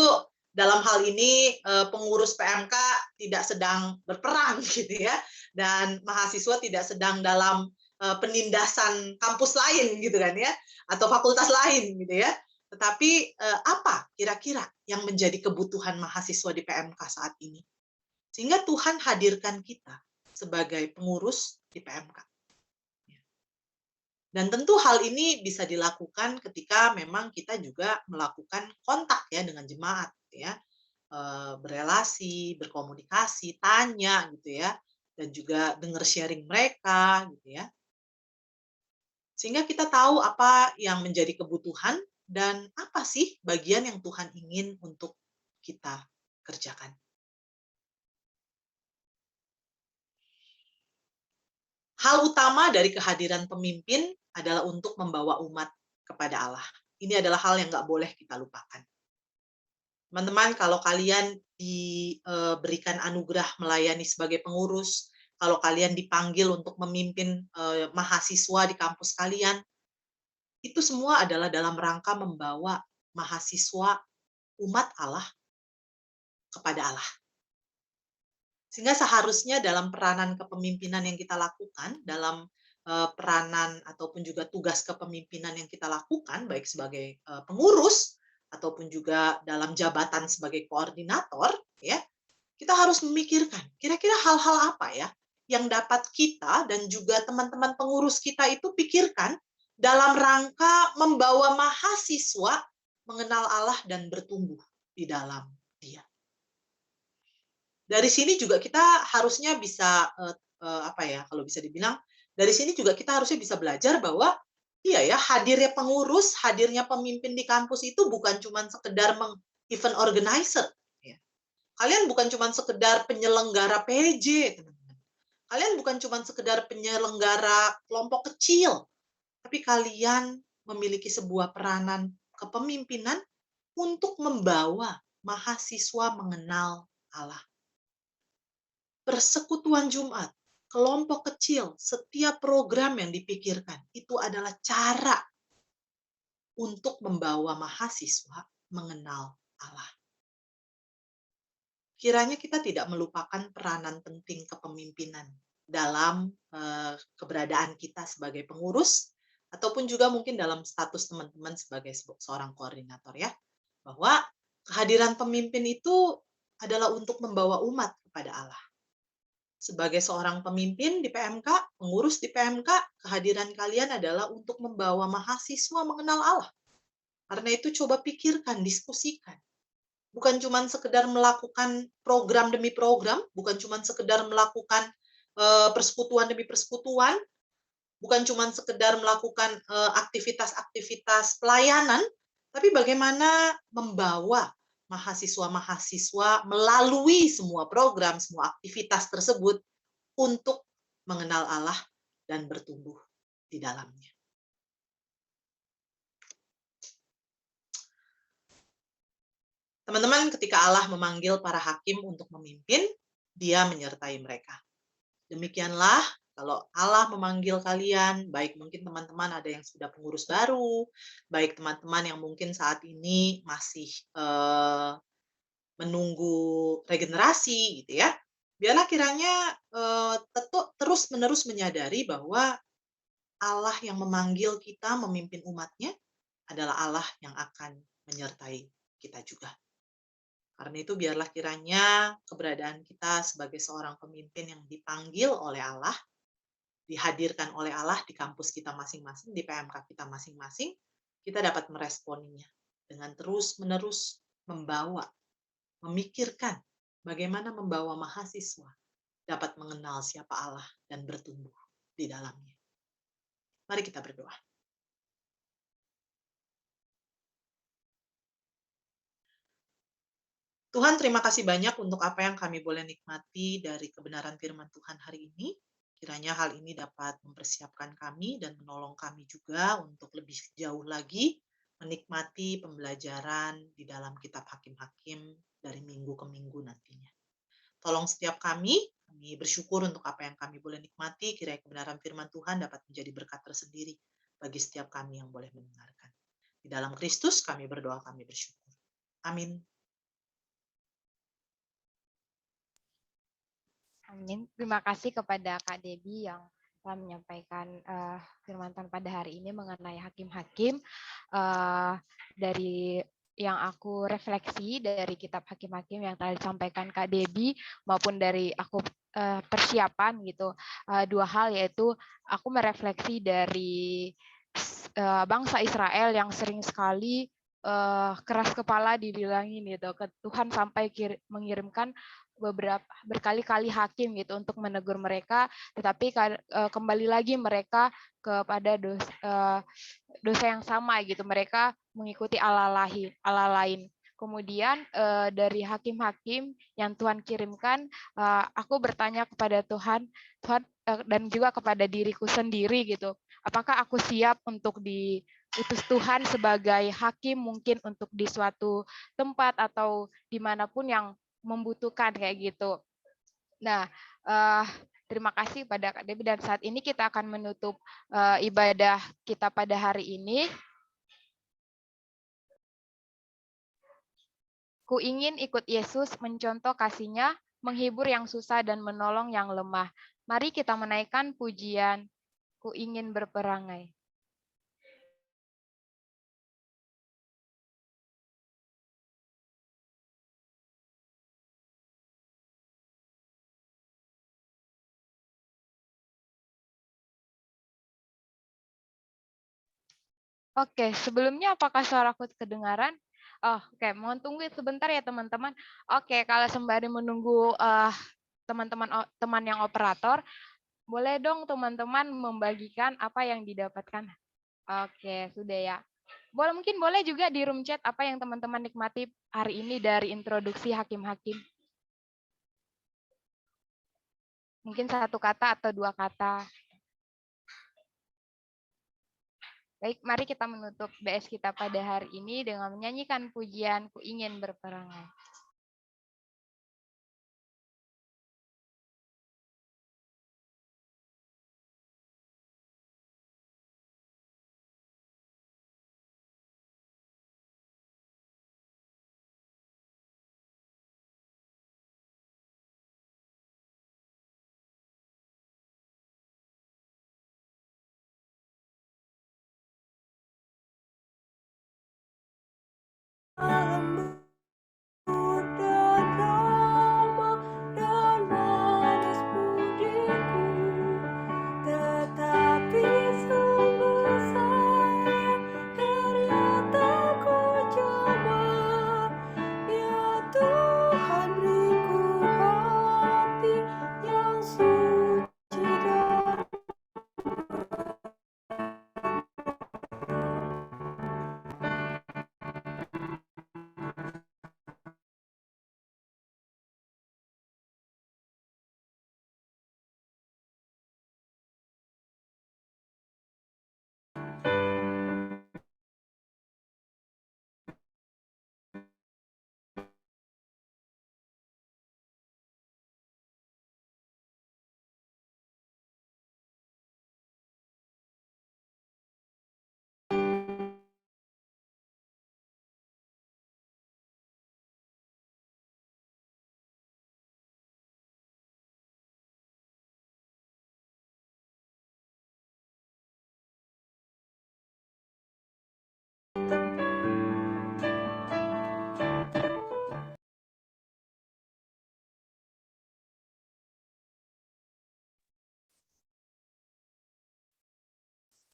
dalam hal ini pengurus PMK tidak sedang berperang gitu ya, dan mahasiswa tidak sedang dalam penindasan kampus lain gitu kan ya, atau fakultas lain gitu ya. Tetapi apa kira-kira yang menjadi kebutuhan mahasiswa di PMK saat ini? Sehingga Tuhan hadirkan kita sebagai pengurus di PMK. Dan tentu hal ini bisa dilakukan ketika memang kita juga melakukan kontak ya dengan jemaat, ya, berelasi, berkomunikasi, tanya gitu ya, dan juga dengar sharing mereka gitu ya. Sehingga kita tahu apa yang menjadi kebutuhan dan apa sih bagian yang Tuhan ingin untuk kita kerjakan. Hal utama dari kehadiran pemimpin adalah untuk membawa umat kepada Allah. Ini adalah hal yang nggak boleh kita lupakan. Teman-teman, kalau kalian diberikan anugerah melayani sebagai pengurus, kalau kalian dipanggil untuk memimpin mahasiswa di kampus kalian, itu semua adalah dalam rangka membawa mahasiswa umat Allah kepada Allah. Sehingga seharusnya dalam peranan kepemimpinan yang kita lakukan, dalam peranan ataupun juga tugas kepemimpinan yang kita lakukan, baik sebagai pengurus ataupun juga dalam jabatan sebagai koordinator, ya, kita harus memikirkan kira-kira hal-hal apa ya yang dapat kita dan juga teman-teman pengurus kita itu pikirkan dalam rangka membawa mahasiswa mengenal Allah dan bertumbuh di dalam Dia. Dari sini juga kita harusnya bisa apa ya, kalau bisa dibilang dari sini juga kita harusnya bisa belajar bahwa iya ya, hadirnya pengurus, hadirnya pemimpin di kampus itu bukan cuma sekedar event organizer ya. Kalian bukan cuma sekedar penyelenggara PJ, teman-teman. Kalian bukan cuma sekedar penyelenggara kelompok kecil tapi kalian memiliki sebuah peranan kepemimpinan untuk membawa mahasiswa mengenal Allah. Persekutuan Jumat, kelompok kecil, setiap program yang dipikirkan, itu adalah cara untuk membawa mahasiswa mengenal Allah. Kiranya kita tidak melupakan peranan penting kepemimpinan dalam keberadaan kita sebagai pengurus, ataupun juga mungkin dalam status teman-teman sebagai seorang koordinator ya, bahwa kehadiran pemimpin itu adalah untuk membawa umat kepada Allah. Sebagai seorang pemimpin di PMK, pengurus di PMK, kehadiran kalian adalah untuk membawa mahasiswa mengenal Allah. Karena itu coba pikirkan, diskusikan. Bukan cuma sekedar melakukan program demi program, bukan cuma sekedar melakukan persekutuan demi persekutuan, bukan cuma sekedar melakukan aktivitas-aktivitas pelayanan, tapi bagaimana membawa mahasiswa-mahasiswa melalui semua program, semua aktivitas tersebut untuk mengenal Allah dan bertumbuh di dalamnya. Teman-teman, ketika Allah memanggil para hakim untuk memimpin, Dia menyertai mereka. Demikianlah, kalau Allah memanggil kalian, baik mungkin teman-teman ada yang sudah pengurus baru, baik teman-teman yang mungkin saat ini masih menunggu regenerasi, gitu ya. Biarlah kiranya terus-menerus menyadari bahwa Allah yang memanggil kita memimpin umatnya adalah Allah yang akan menyertai kita juga. Karena itu biarlah kiranya keberadaan kita sebagai seorang pemimpin yang dipanggil oleh Allah, dihadirkan oleh Allah di kampus kita masing-masing, di PMK kita masing-masing, kita dapat meresponinya dengan terus-menerus membawa, memikirkan bagaimana membawa mahasiswa dapat mengenal siapa Allah dan bertumbuh di dalamnya. Mari kita berdoa. Tuhan, terima kasih banyak untuk apa yang kami boleh nikmati dari kebenaran firman Tuhan hari ini. Kiranya hal ini dapat mempersiapkan kami dan menolong kami juga untuk lebih jauh lagi menikmati pembelajaran di dalam kitab Hakim-Hakim dari minggu ke minggu nantinya. Tolong setiap kami bersyukur untuk apa yang kami boleh nikmati, kiranya kebenaran firman Tuhan dapat menjadi berkat tersendiri bagi setiap kami yang boleh mendengarkan. Di dalam Kristus kami berdoa, kami bersyukur. Amin. Amin. Terima kasih kepada Kak Debbie yang telah menyampaikan firman Tuhan pada hari ini mengenai hakim-hakim. Dari yang aku refleksi dari kitab Hakim-Hakim yang telah disampaikan Kak Debbie maupun dari aku persiapan gitu, dua hal, yaitu aku merefleksi dari bangsa Israel yang sering sekali keras kepala dibilangin gitu ke Tuhan sampai mengirimkan berkali-kali hakim gitu untuk menegur mereka, tetapi kembali lagi mereka kepada dosa yang sama gitu, mereka mengikuti Allah lain. Kemudian dari hakim-hakim yang Tuhan kirimkan, aku bertanya kepada Tuhan dan juga kepada diriku sendiri gitu, apakah aku siap untuk diutus Tuhan sebagai hakim mungkin untuk di suatu tempat atau dimanapun yang membutuhkan kayak gitu. Nah, terima kasih pada Kak Debbie, dan saat ini kita akan menutup ibadah kita pada hari ini. Ku ingin ikut Yesus, mencontoh kasih-Nya, menghibur yang susah dan menolong yang lemah. Mari kita menaikkan pujian, ku ingin berperangai. Oke, sebelumnya apakah suaraku kedengaran? Oh, oke, mohon tunggu sebentar ya teman-teman. Oke, kalau sembari menunggu teman yang operator, boleh dong teman-teman membagikan apa yang didapatkan. Oke, sudah ya. Mungkin boleh juga di room chat apa yang teman-teman nikmati hari ini dari introduksi hakim-hakim. Mungkin satu kata atau dua kata. Baik, mari kita menutup BS kita pada hari ini dengan menyanyikan pujian Ku Ingin Berperangan.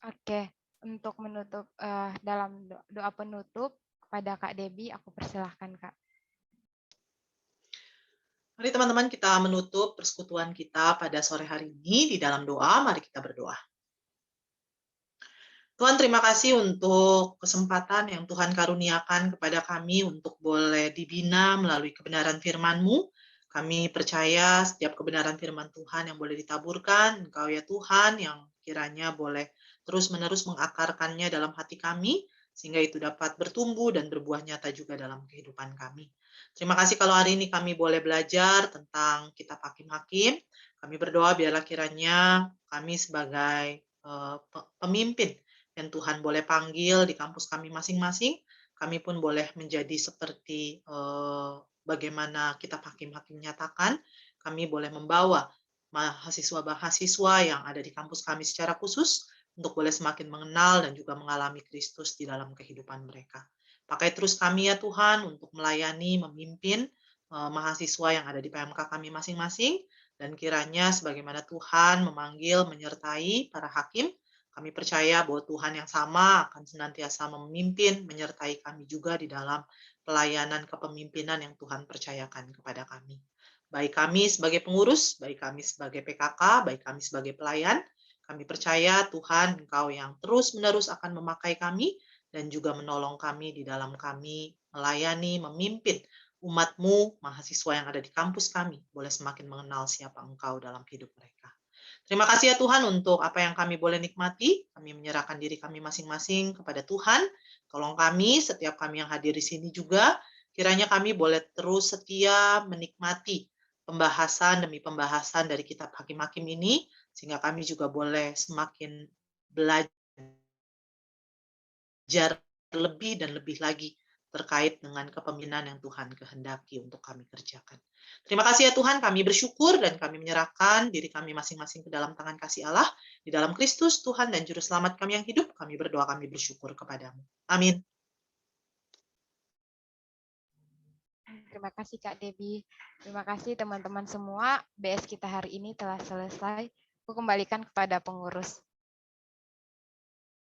Oke, untuk menutup dalam doa penutup kepada Kak Debbie, aku persilahkan Kak. Mari teman-teman kita menutup persekutuan kita pada sore hari ini di dalam doa. Mari kita berdoa. Tuhan, terima kasih untuk kesempatan yang Tuhan karuniakan kepada kami untuk boleh dibina melalui kebenaran firman-Mu. Kami percaya setiap kebenaran firman Tuhan yang boleh ditaburkan, Engkau ya Tuhan yang kiranya boleh terus-menerus mengakarkannya dalam hati kami, sehingga itu dapat bertumbuh dan berbuah nyata juga dalam kehidupan kami. Terima kasih kalau hari ini kami boleh belajar tentang kitab Hakim-Hakim. Kami berdoa biarlah kiranya kami sebagai pemimpin yang Tuhan boleh panggil di kampus kami masing-masing, kami pun boleh menjadi seperti bagaimana kitab Hakim-Hakim nyatakan, kami boleh membawa mahasiswa-mahasiswa yang ada di kampus kami secara khusus untuk boleh semakin mengenal dan juga mengalami Kristus di dalam kehidupan mereka. Pakai terus kami ya Tuhan untuk melayani, memimpin mahasiswa yang ada di PMK kami masing-masing, dan kiranya sebagaimana Tuhan memanggil, menyertai para hakim, kami percaya bahwa Tuhan yang sama akan senantiasa memimpin, menyertai kami juga di dalam pelayanan kepemimpinan yang Tuhan percayakan kepada kami. Baik kami sebagai pengurus, baik kami sebagai PKK, baik kami sebagai pelayan, kami percaya Tuhan Engkau yang terus-menerus akan memakai kami dan juga menolong kami di dalam kami melayani, memimpin umat-Mu, mahasiswa yang ada di kampus kami, boleh semakin mengenal siapa Engkau dalam hidup mereka. Terima kasih ya Tuhan untuk apa yang kami boleh nikmati. Kami menyerahkan diri kami masing-masing kepada Tuhan. Tolong kami, setiap kami yang hadir di sini juga, kiranya kami boleh terus setia menikmati pembahasan demi pembahasan dari kitab Hakim-Hakim ini, sehingga kami juga boleh semakin belajar lebih dan lebih lagi terkait dengan kepemimpinan yang Tuhan kehendaki untuk kami kerjakan. Terima kasih ya Tuhan, kami bersyukur dan kami menyerahkan diri kami masing-masing ke dalam tangan kasih Allah, di dalam Kristus, Tuhan dan Juru Selamat kami yang hidup, kami berdoa, kami bersyukur kepadamu. Amin. Terima kasih Kak Debbie. Terima kasih teman-teman semua. BS kita hari ini telah selesai. Aku kembalikan kepada pengurus.